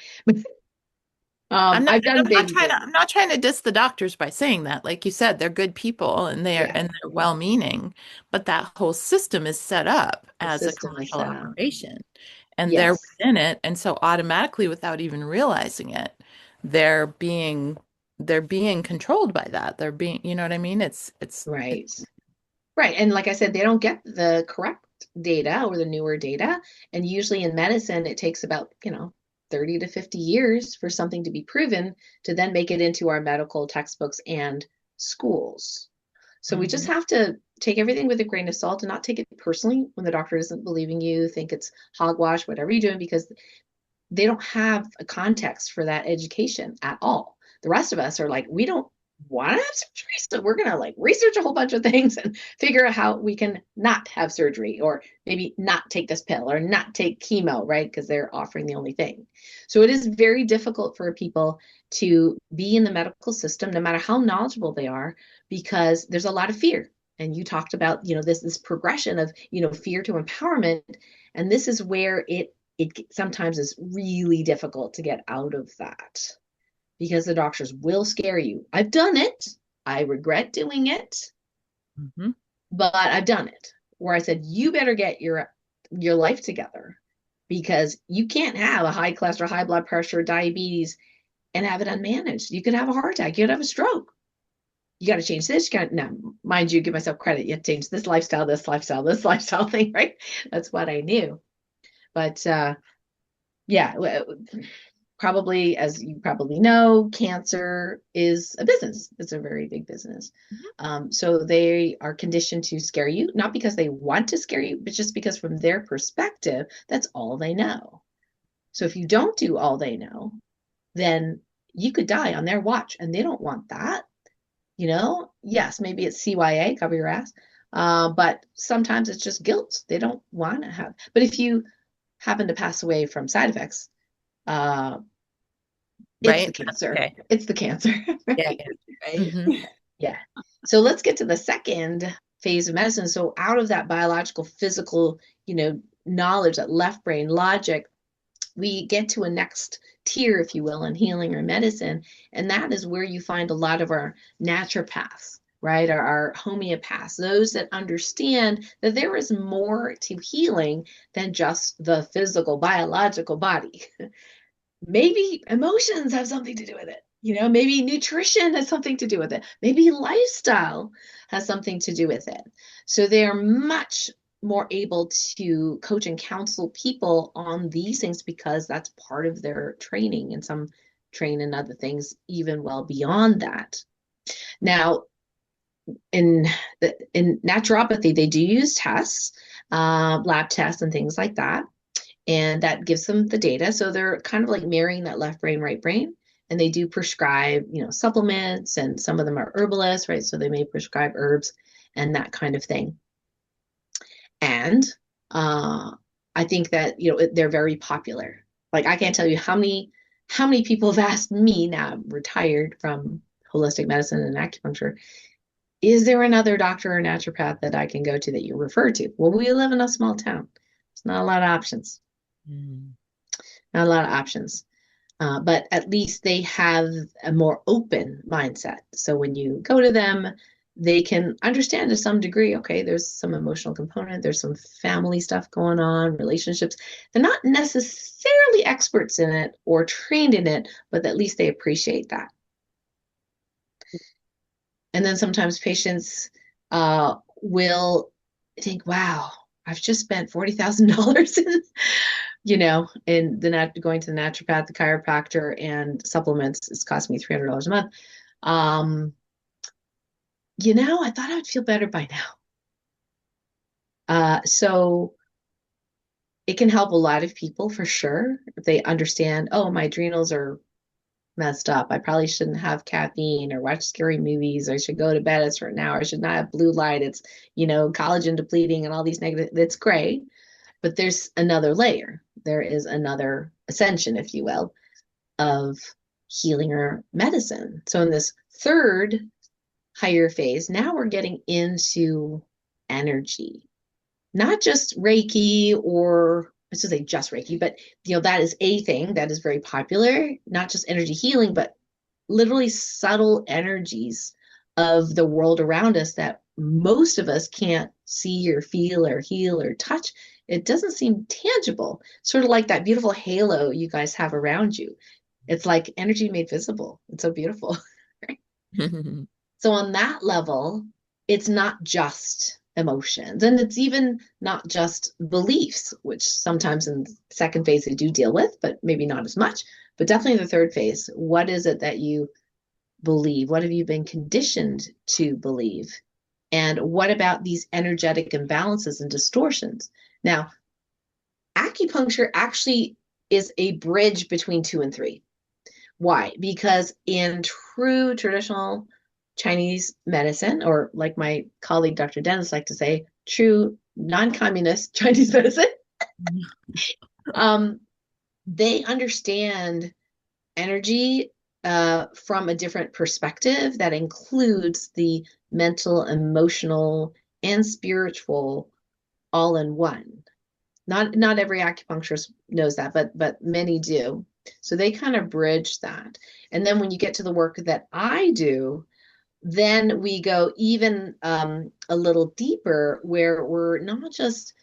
I've done baby. I'm not trying to diss the doctors by saying that. Like you said, they're good people and they're well-meaning, but that whole system is set up as a commercial operation, and they're within it, and so automatically, without even realizing it, they're being controlled by that. They're being, you know what I mean? It's right. Right. And like I said, they don't get the correct data or the newer data. And usually in medicine, it takes about, 30 to 50 years for something to be proven to then make it into our medical textbooks and schools. So we just have to take everything with a grain of salt and not take it personally when the doctor isn't believing you, think it's hogwash, whatever you're doing, because they don't have a context for that education at all. The rest of us are like, we don't want to have surgery, so we're going to research a whole bunch of things and figure out how we can not have surgery, or maybe not take this pill or not take chemo, right? Because they're offering the only thing. So it is very difficult for people to be in the medical system, no matter how knowledgeable they are, because there's a lot of fear. And you talked about, this progression of, fear to empowerment. And this is where it sometimes is really difficult to get out of that, because the doctors will scare you. I've done it. I regret doing it, but I've done it, where I said, you better get your life together, because you can't have a high cholesterol, high blood pressure, diabetes, and have it unmanaged. You could have a heart attack. You could have a stroke. You got to change this. Now, mind you, give myself credit. You have to change this lifestyle thing, right? That's what I knew. But probably, as you probably know, cancer is a business. It's a very big business. So they are conditioned to scare you, not because they want to scare you, but just because from their perspective, that's all they know. So if you don't do all they know, then you could die on their watch, and they don't want that. Yes, maybe it's CYA, cover your ass. But sometimes it's just guilt. They don't want to have. But if you happen to pass away from side effects, it's the cancer. Okay. It's the cancer. Right? Right? Yeah. So let's get to the second phase of medicine. So out of that biological, physical, knowledge, that left brain logic, we get to a next tier, if you will, in healing or medicine. And that is where you find a lot of our naturopaths, right? Our homeopaths, those that understand that there is more to healing than just the physical, biological body. Maybe emotions have something to do with it. Maybe nutrition has something to do with it. Maybe lifestyle has something to do with it. So they are much more able to coach and counsel people on these things because that's part of their training, and some train in other things even well beyond that. Now, in naturopathy, they do use tests, lab tests and things like that, and that gives them the data. So they're kind of like marrying that left brain, right brain, and they do prescribe, supplements, and some of them are herbalists, right? So they may prescribe herbs and that kind of thing. And I think that they're very popular. Like, I can't tell you how many people have asked me, now I'm retired from holistic medicine and acupuncture, is there another doctor or naturopath that I can go to that you refer to? Well, we live in a small town. There's not a lot of options. Not a lot of options. But at least they have a more open mindset. So when you go to them, they can understand to some degree, okay, there's some emotional component, there's some family stuff going on, relationships. They're not necessarily experts in it or trained in it, but at least they appreciate that. And then sometimes patients will think, wow, I've just spent $40,000 in going to the naturopath, the chiropractor, and supplements. It's cost me $300 a month. I thought I would feel better by now. So it can help a lot of people for sure. If they understand, oh, my adrenals are messed up. I probably shouldn't have caffeine or watch scary movies. I should go to bed at a certain hour. I should not have blue light. It's, collagen depleting and all these negative. It's great. But there's another layer. There is another ascension, if you will, of healing or medicine. So in this third higher phase, now we're getting into energy, not just Reiki, or I should say just Reiki, but that is a thing that is very popular, not just energy healing, but literally subtle energies of the world around us that most of us can't see or feel or heal or touch. It doesn't seem tangible, sort of like that beautiful halo you guys have around you. It's like energy made visible. It's so beautiful. So on that level, it's not just emotions, and it's even not just beliefs, which sometimes in second phase they do deal with, but maybe not as much. But definitely the third phase, what is it that you believe? What have you been conditioned to believe? And what about these energetic imbalances and distortions? Now, acupuncture actually is a bridge between 2 and 3. Why? Because in true traditional Chinese medicine, or like my colleague Dr. Dennis liked to say, true non-communist Chinese medicine, they understand energy from a different perspective that includes the mental, emotional, and spiritual all in one. Not every acupuncturist knows that, but many do. So they kind of bridge that. And then when you get to the work that I do, then we go even a little deeper, where we're not just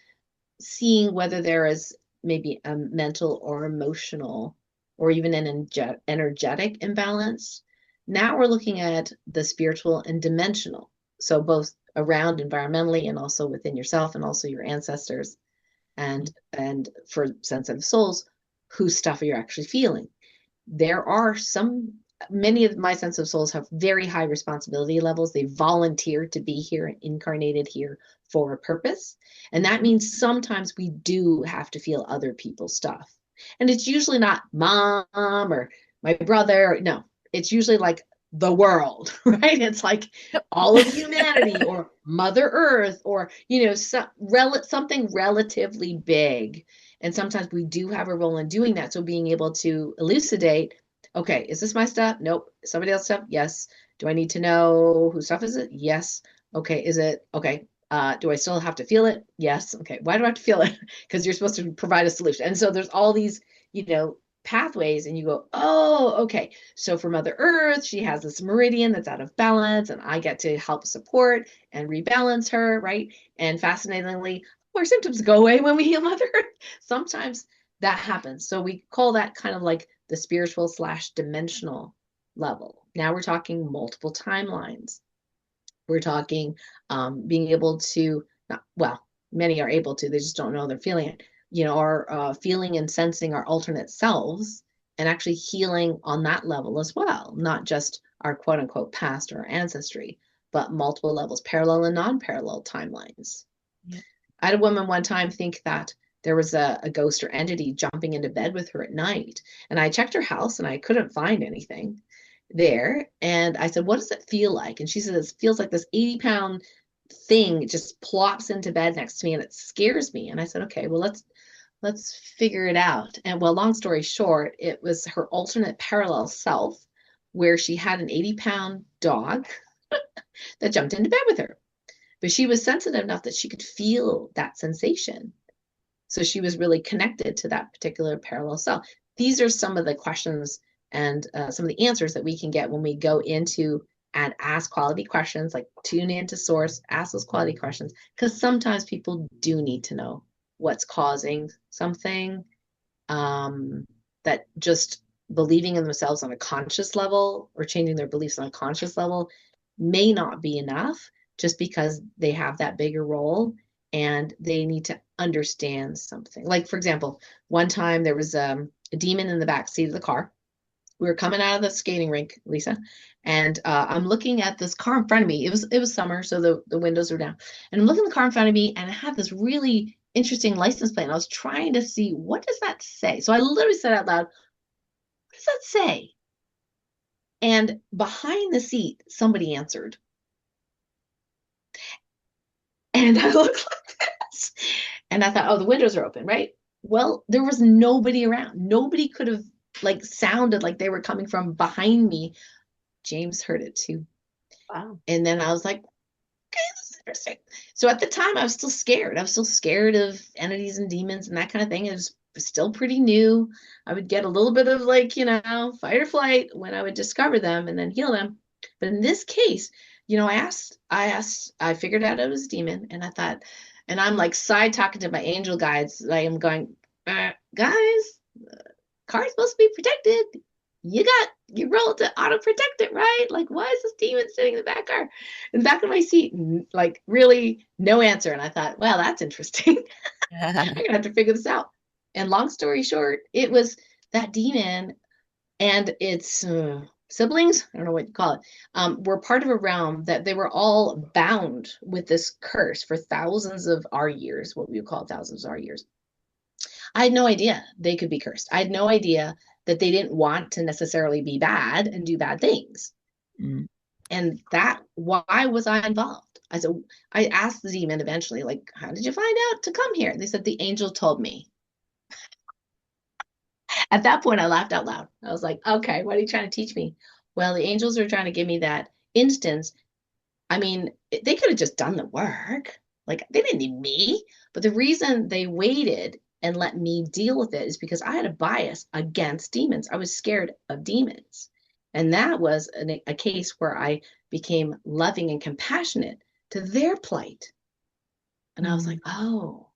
seeing whether there is maybe a mental or emotional or even an energetic imbalance. Now we're looking at the spiritual and dimensional. So both around environmentally and also within yourself and also your ancestors. And for sensitive souls, whose stuff you're actually feeling. There are many of my sensitive souls have very high responsibility levels. They volunteer to be here and incarnated here for a purpose. And that means sometimes we do have to feel other people's stuff. And it's usually not mom or my brother. No, it's usually like the world, right? It's like all of humanity or Mother Earth, or, something relatively big. And sometimes we do have a role in doing that. So being able to elucidate, okay, is this my stuff? Nope. Somebody else's stuff? Yes. Do I need to know whose stuff is it? Yes. Okay. Is it? Okay. Do I still have to feel it? Yes. Okay. Why do I have to feel it? Because you're supposed to provide a solution. And so there's all these, pathways, and you go, oh, okay. So for Mother Earth, she has this meridian that's out of balance, and I get to help support and rebalance her, right? And fascinatingly, our symptoms go away when we heal Mother Earth. Sometimes that happens. So we call that kind of like the spiritual / dimensional level. Now we're talking multiple timelines. We're talking being able to, many are able to, they just don't know they're feeling it, are feeling and sensing our alternate selves and actually healing on that level as well, not just our quote unquote past or ancestry, but multiple levels, parallel and non-parallel timelines. Yeah. I had a woman one time think that there was a ghost or entity jumping into bed with her at night. And I checked her house and I couldn't find anything there. And I said, what does it feel like? And she said, it feels like this 80-pound thing just plops into bed next to me and it scares me. And I said, okay, well, let's figure it out. And well, long story short, it was her alternate parallel self where she had an 80-pound dog that jumped into bed with her. But she was sensitive enough that she could feel that sensation. So she was really connected to that particular parallel self. These are some of the questions and some of the answers that we can get when we go into and ask quality questions, like tune into source, ask those quality questions, because sometimes people do need to know what's causing something, that just believing in themselves on a conscious level or changing their beliefs on a conscious level may not be enough, just because they have that bigger role and they need to understand something. Like, for example, one time there was a demon in the back seat of the car. We were coming out of the skating rink, Lisa, and I'm looking at this car in front of me. It was summer, so the windows were down, and I'm looking at the car in front of me, and it had this really interesting license plate. And I was trying to see, what does that say? So I literally said out loud, "What does that say?" And behind the seat, somebody answered, and I looked like this, and I thought, oh, the windows are open, right? Well, there was nobody around. Nobody could have like sounded like they were coming from behind me. James heard it too. Wow. And then I was like, okay, this is interesting. So at the time, I was still scared. I was still scared of entities and demons and that kind of thing. It was still pretty new. I would get a little bit of like, fight or flight when I would discover them and then heal them. But in this case, I figured out it was a demon, and I thought, and I'm like side talking to my angel guides. I am going, guys, car's supposed to be protected. You rolled to auto protect it, right? Like, why is this demon sitting in the back car, in the back of my seat? Like, really, no answer. And I thought, well, that's interesting. I'm gonna have to figure this out. And long story short, it was that demon and its siblings, I don't know what you call it, were part of a realm that they were all bound with this curse for thousands of our years, what we would call thousands of our years. I had no idea they could be cursed. I had no idea that they didn't want to necessarily be bad and do bad things. Mm. And why was I involved? I asked the demon eventually, like, how did you find out to come here? They said, the angel told me. At that point, I laughed out loud. I was like, okay, what are you trying to teach me? Well, the angels are trying to give me that instance. I mean, they could have just done the work. Like, they didn't need me. But the reason they waited and let me deal with it is because I had a bias against demons. I was scared of demons. And that was a case where I became loving and compassionate to their plight. And I was like, oh,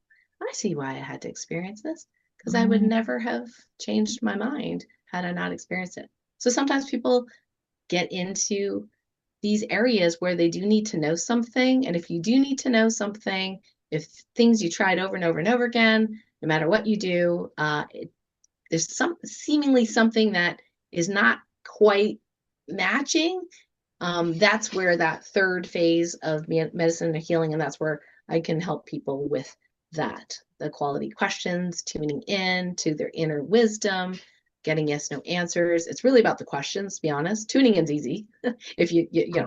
I see why I had to experience this, because I would never have changed my mind had I not experienced it. So sometimes people get into these areas where they do need to know something. And if you do need to know something, if things you tried over and over and over again, no matter what you do, there's seemingly something that is not quite matching. That's where that third phase of medicine and healing, and that's where I can help people with that. The quality questions, tuning in to their inner wisdom, getting yes, no answers. It's really about the questions, to be honest. Tuning in's easy. If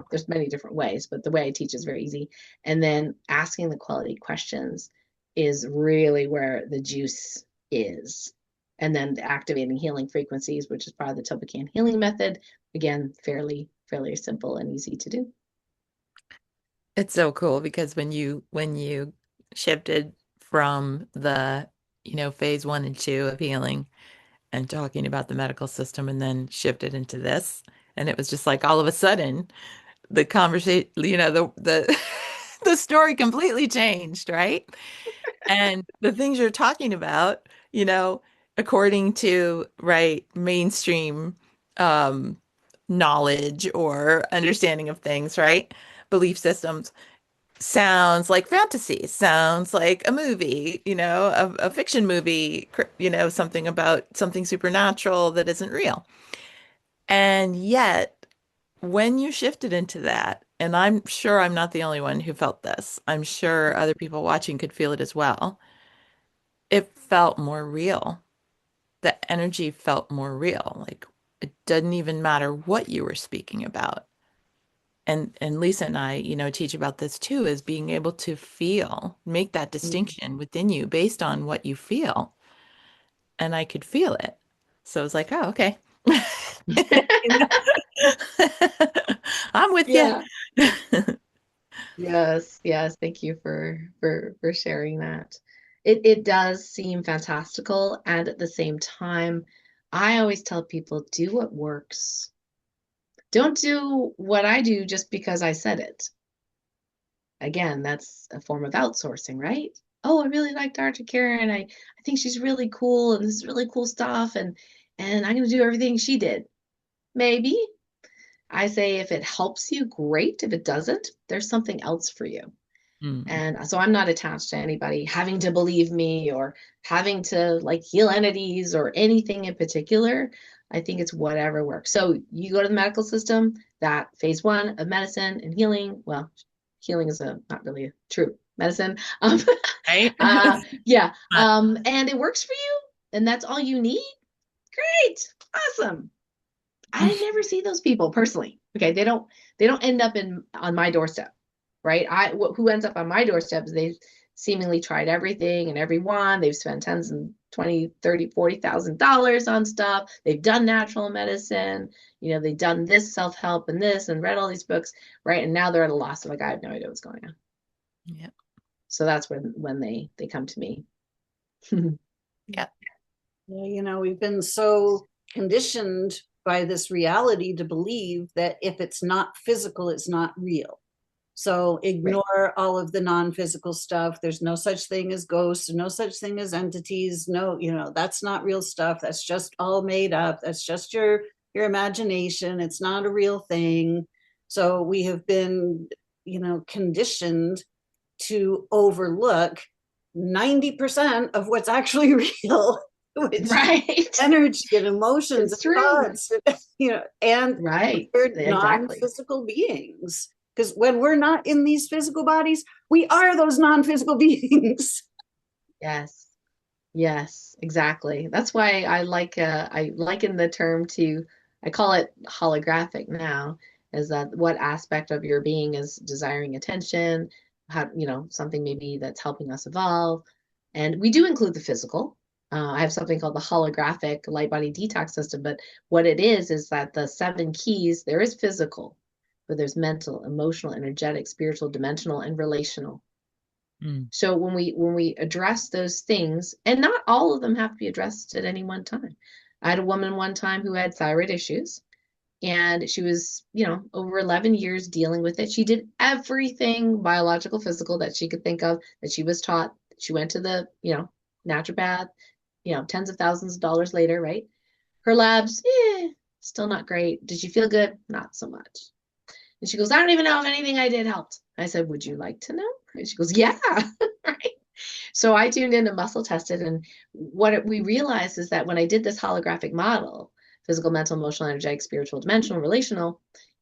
there's many different ways, but the way I teach is very easy. And then asking the quality questions is really where the juice is. And then the activating healing frequencies, which is part of the Topican healing method. Again, fairly simple and easy to do. It's so cool because when you shifted from the, phase 1 and 2 of healing and talking about the medical system and then shifted into this, and it was just like all of a sudden the conversation, the the story completely changed, right? And the things you're talking about, according to, right, mainstream um knowledge or understanding of things, right? Belief systems, sounds like fantasy, sounds like a movie, a fiction movie, something about something supernatural that isn't real. And yet, when you shifted into that, and I'm sure I'm not the only one who felt this, I'm sure other people watching could feel it as well, it felt more real. The energy felt more real. Like it doesn't even matter what you were speaking about. And Lisa and I, teach about this too, is being able to feel, make that distinction within you based on what you feel. And I could feel it. So it was like, oh, okay. You know? I'm with you. Yeah. Yes, yes. Thank you for sharing that. It does seem fantastical, and at the same time, I always tell people do what works. Don't do what I do just because I said it. Again, that's a form of outsourcing, right? Oh, I really like Dr. Karen. I think she's really cool and this is really cool stuff and I'm gonna do everything she did. Maybe. I say if it helps you, great. If it doesn't, there's something else for you. Mm, And so I'm not attached to anybody having to believe me or having to like heal entities or anything in particular. I think it's whatever works. So you go to the medical system, that phase one of medicine and healing. Well, healing is not really a true medicine. right? Yeah. But And it works for you, and that's all you need. Great. Awesome. I never see those people personally. Okay, they don't end up in on my doorstep, right? Who ends up on my doorstep is they've seemingly tried everything and everyone. They've spent tens and 20, 30, $40,000 on stuff. They've done natural medicine, they've done this self-help and this and read all these books, right? And now they're at a loss of like, I have no idea what's going on. yeah, So that's when they come to me. yeah. Yeah, we've been so conditioned by this reality to believe that if it's not physical, it's not real. So Right. ignore all of the non-physical stuff. There's no such thing as ghosts, no such thing as entities. No, that's not real stuff. That's just all made up. That's just your imagination. It's not a real thing. So we have been, conditioned to overlook 90% of what's actually real, which Right. energy and emotions It's and true. thoughts, and Right. we're Exactly. non-physical beings. Because when we're not in these physical bodies, we are those non-physical beings. Yes. Yes, exactly. That's why I liken the term to I call it holographic now, is that what aspect of your being is desiring attention, how, something maybe that's helping us evolve. And we do include the physical. I have something called the holographic light body detox system, but what it is that the seven keys, there is physical, but there's mental, emotional, energetic, spiritual, dimensional, and relational. Mm, So when we address those things, and not all of them have to be addressed at any one time. I had a woman one time who had thyroid issues, and she was, over 11 years dealing with it. She did everything biological, physical that she could think of that she was taught. She went to the, naturopath, tens of thousands of dollars later, right? Her labs, still not great. Did she feel good? Not so much. And she goes, I don't even know if anything I did helped. I said, would you like to know? And she goes, yeah. Right. So I tuned in and muscle tested. And what we realized is that when I did this holographic model, physical, mental, emotional, energetic, spiritual, dimensional, relational,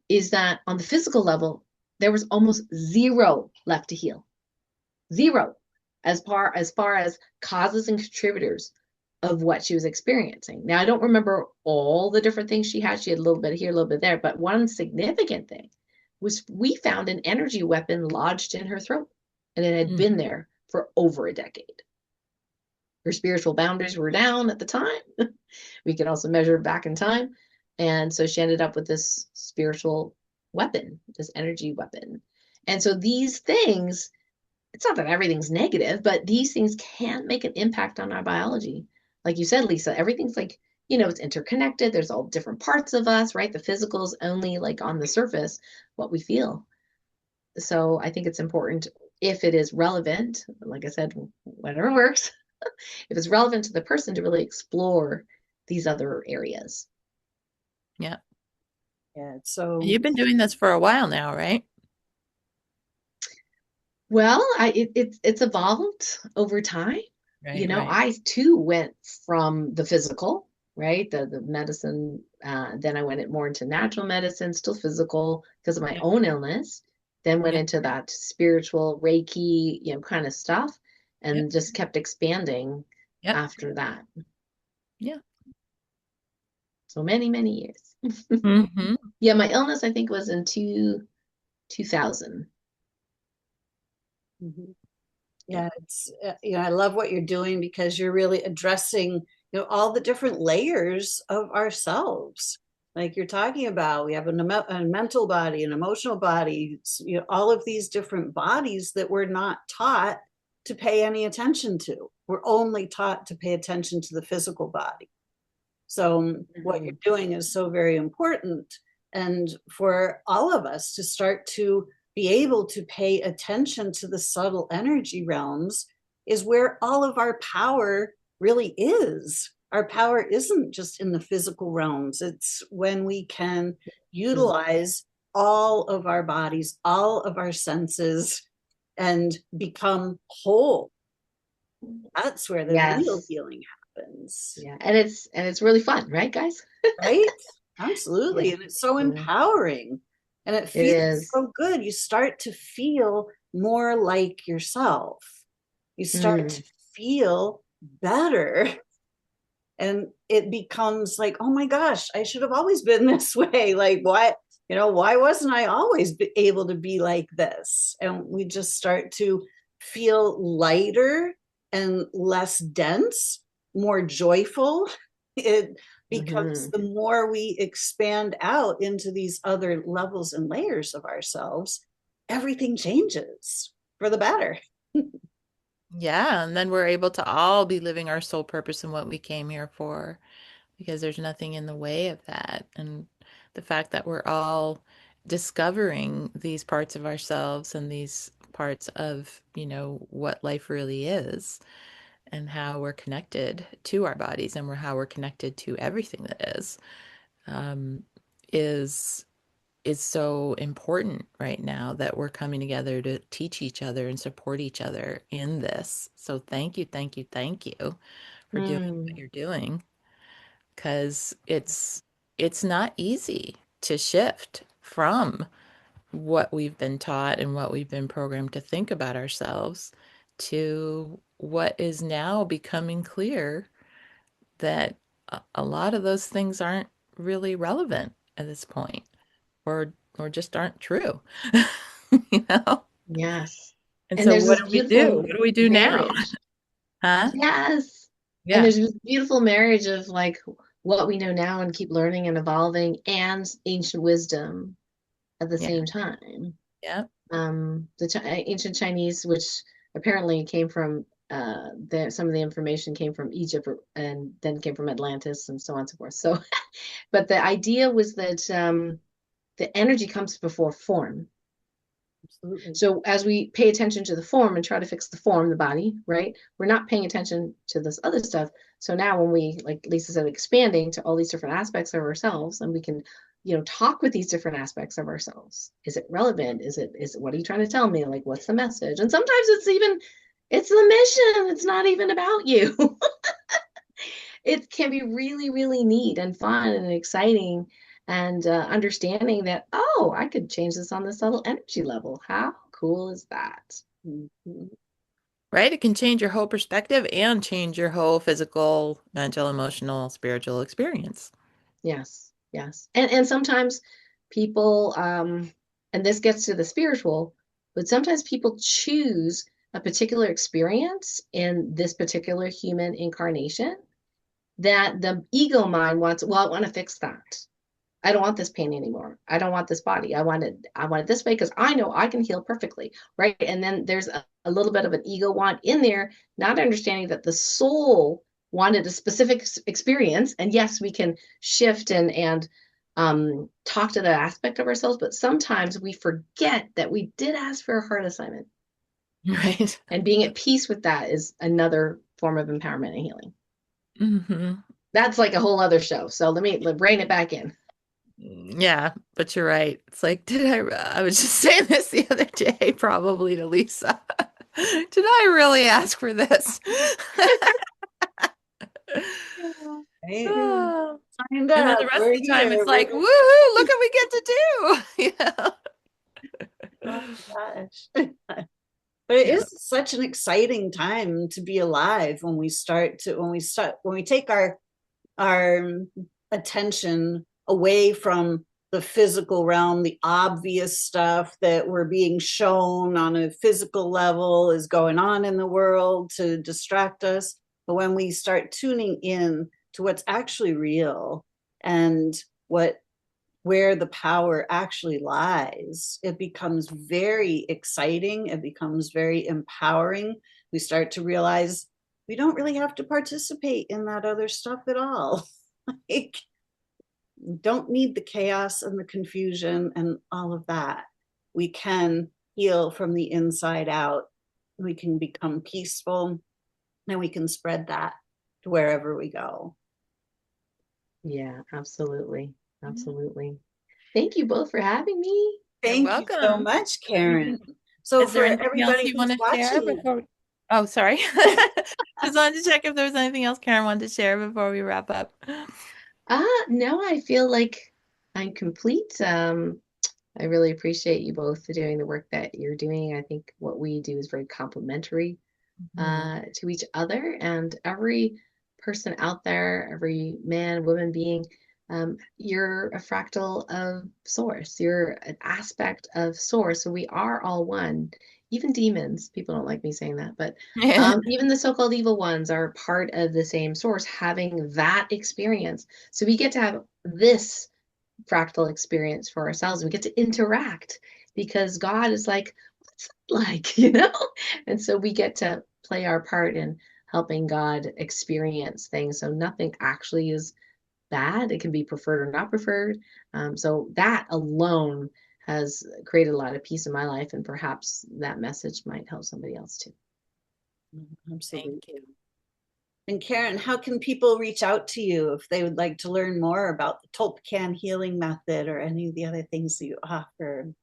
is that on the physical level, there was almost zero left to heal. Zero as far as causes and contributors of what she was experiencing. Now, I don't remember all the different things she had. She had a little bit here, a little bit there, but one significant thing was we found an energy weapon lodged in her throat, and it had mm. been there for over a decade. Her spiritual boundaries were down at the time. We can also measure back in time. And so she ended up with this spiritual weapon, this energy weapon. And so these things, it's not that everything's negative, but these things can make an impact on our biology. Like you said, Lisa, everything's like, it's interconnected. There's all different parts of us, right? The physical is only like on the surface, what we feel. So I think it's important if it is relevant, like I said, whatever works, if it's relevant to the person to really explore these other areas. Yeah. Yeah, so You've been doing this for a while now, right? Well, it's evolved over time. Right, right. I too went from the physical, right? The medicine, then I went more into natural medicine, still physical because of my Yeah, own illness, then went yeah, into that spiritual Reiki, kind of stuff, yeah, and just kept expanding yeah, after that. yeah. So many, many years. Hmm. Yeah, my illness I think was in 2000. Mhm. Yeah. Yeah, it's I love what you're doing because you're really addressing, all the different layers of ourselves. Like you're talking about, we have a mental body, an emotional body, all of these different bodies that we're not taught to pay any attention to. We're only taught to pay attention to the physical body. So what you're Mhm. doing is so very important. And for all of us to start to be able to pay attention to the subtle energy realms is where all of our power really is. Our power isn't just in the physical realms, it's when we can utilize all of our bodies, all of our senses, and become whole. That's where the real Yes. healing happens. Yeah. And it's really fun, right, guys? Right? Yeah. Absolutely. And it's so Yeah. empowering and it It feels is. so good. You start to feel more like yourself. You start to Mm. feel better. And it becomes like, oh my gosh, I should have always been this way. Like, why wasn't I always able to be like this? And we just start to feel lighter and less dense, more joyful. It Because Hmm. the more we expand out into these other levels and layers of ourselves, everything changes for the better. Yeah, and then we're able to all be living our soul purpose and what we came here for, because there's nothing in the way of that. And the fact that we're all discovering these parts of ourselves and these parts of, what life really is and how we're connected to our bodies and how we're connected to everything that um, is is so important right now that we're coming together to teach each other and support each other in this. So thank you, thank you, thank you for doing what Mm. you're doing, because it's not easy to shift from what we've been taught and what we've been programmed to think about ourselves to what is now becoming clear that a lot of those things aren't really relevant at this point, or just aren't true. You know? Yes. And And so there's what this do we do? beautiful What do we do now? marriage. Huh? Yes. And Yeah. there's this beautiful marriage of like what we know now and keep learning and evolving and ancient wisdom at the Yeah. same time. Yeah. The ancient Chinese, which apparently came from some of the information came from Egypt and then came from Atlantis and so on and so forth. So, but the idea was that the energy comes before form. Absolutely. So as we pay attention to the form and try to fix the form, the body, right? We're not paying attention to this other stuff. So now when we, like Lisa said, expanding to all these different aspects of ourselves, and we can, talk with these different aspects of ourselves. Is it relevant? What are you trying to tell me? Like, what's the message? And sometimes it's the mission. It's not even about you. It can be really, really neat and fun and exciting and understanding that, oh, I could change this on the subtle energy level. How cool is that? Mhm. Right? It can change your whole perspective and change your whole physical, mental, emotional, spiritual experience. Yes, yes. And sometimes people, and this gets to the spiritual, but sometimes people choose a particular experience in this particular human incarnation that the ego mind wants, well, I want to fix that. I don't want this pain anymore. I don't want this body. I want it this way because I know I can heal perfectly, right? And then there's a little bit of an ego want in there, not understanding that the soul wanted a specific experience. And yes, we can shift and talk to that aspect of ourselves, but sometimes we forget that we did ask for a heart assignment. Right? And being at peace with that is another form of empowerment and healing. Hmm. That's like a whole other show. So let me rein it back in. Yeah, but you're right. It's like, I was just saying this the other day, probably to Lisa. Did I really ask for this? Yeah. Right? Oh. Signed And then up. the rest We're of the time, here. it's We're like, woohoo, look what we get to do. oh Yeah. my gosh. But it Yeah. is such an exciting time to be alive when we take our attention away from the physical realm, the obvious stuff that we're being shown on a physical level is going on in the world to distract us. But when we start tuning in to what's actually real and what where the power actually lies, it becomes very exciting. It becomes very empowering. We start to realize we don't really have to participate in that other stuff at all. Like, we don't need the chaos and the confusion and all of that. We can heal from the inside out. We can become peaceful and we can spread that to wherever we go. Yeah, absolutely. Absolutely. Thank you both for having me. You're Thank you so welcome. much, Karen. So Is there for anything else everybody you want who's to share watching, before Oh, sorry. Just wanted to check if there was anything else Karen wanted to share before we wrap up. No, I feel like I'm complete. I really appreciate you both doing the work that you're doing. I think what we do is very complementary Mhm. to each other, and every person out there, every man, woman, being, you're a fractal of Source. You're an aspect of Source. So we are all one. Even demons, people don't like me saying that, but even the so-called evil ones are part of the same Source, having that experience. So we get to have this fractal experience for ourselves. We get to interact because God is like, what's that like, And so we get to play our part in helping God experience things. So nothing actually is bad. It can be preferred or not preferred. So that alone has created a lot of peace in my life, and perhaps that message might help somebody else too. Thank absolutely. you. And Karen, how can people reach out to you if they would like to learn more about the Tolpcan healing method or any of the other things that you offer?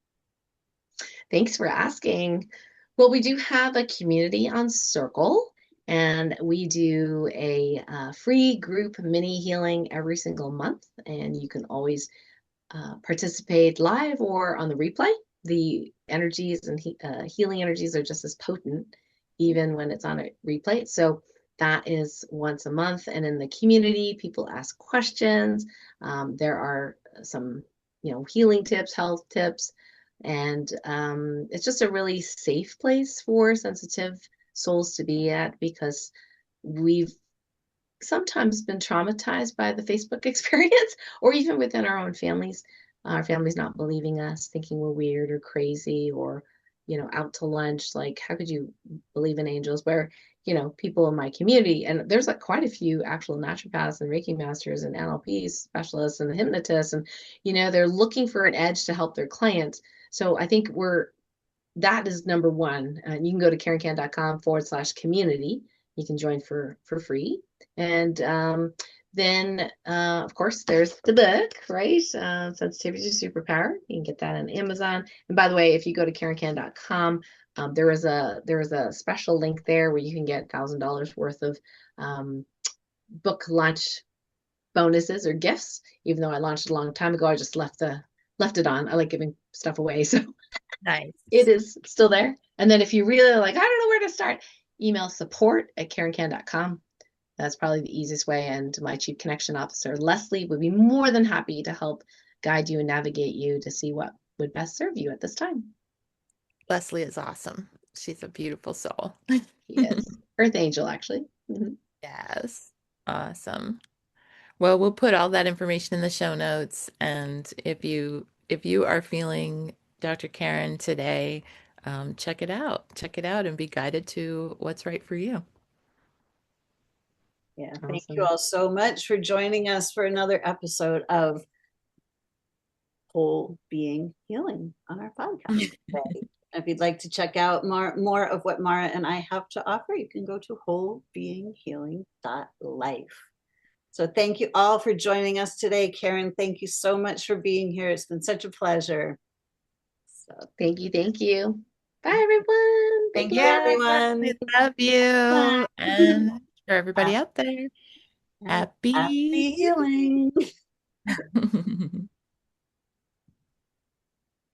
Thanks for asking. Well, we do have a community on Circle, and we do a free group mini healing every single month. And you can always participate live or on the replay. The energies and healing energies are just as potent, even when it's on a replay. So that is once a month. And in the community, people ask questions. There are some, healing tips, health tips, and it's just a really safe place for sensitive souls to be at because we've sometimes been traumatized by the Facebook experience or even within our own families. Our families not believing us, thinking we're weird or crazy or, out to lunch. Like, how could you believe in angels? Where, people in my community, and there's like quite a few actual naturopaths and Reiki masters and NLP specialists and hypnotists, and, they're looking for an edge to help their clients. So I think that is number one. And you can go to karencan.com/community. You can join for free. And then, of course, there's the book, right? Sensitivity to Superpower. You can get that on Amazon. And by the way, if you go to karencan.com, there is a special link there where you can get $1,000 worth of book launch bonuses or gifts. Even though I launched a long time ago, I just left it on. I like giving stuff away, so it Nice. is still there. And then if you really like, I don't know where to start, email support@karencan.com. That's probably the easiest way. And my Chief Connection Officer, Leslie, would be more than happy to help guide you and navigate you to see what would best serve you at this time. Leslie is awesome. She's a beautiful soul. He is. Earth Angel, actually. Mhm. Yes. Awesome. Well, we'll put all that information in the show notes. And if you are feeling Dr. Karen today, check it out. Check it out and be guided to what's right for you. Yeah, thank you Awesome. all so much for joining us for another episode of Whole Being Healing on our podcast today. If you'd like to check out more of what Maura and I have to offer, you can go to wholebeinghealing.life. So thank you all for joining us today. Karen, thank you so much for being here. It's been such a pleasure. So, Thank you. Thank you. Bye, everyone. thank Bye you, bye. everyone. We love you. And for everybody out there, Happy happy healing. healing.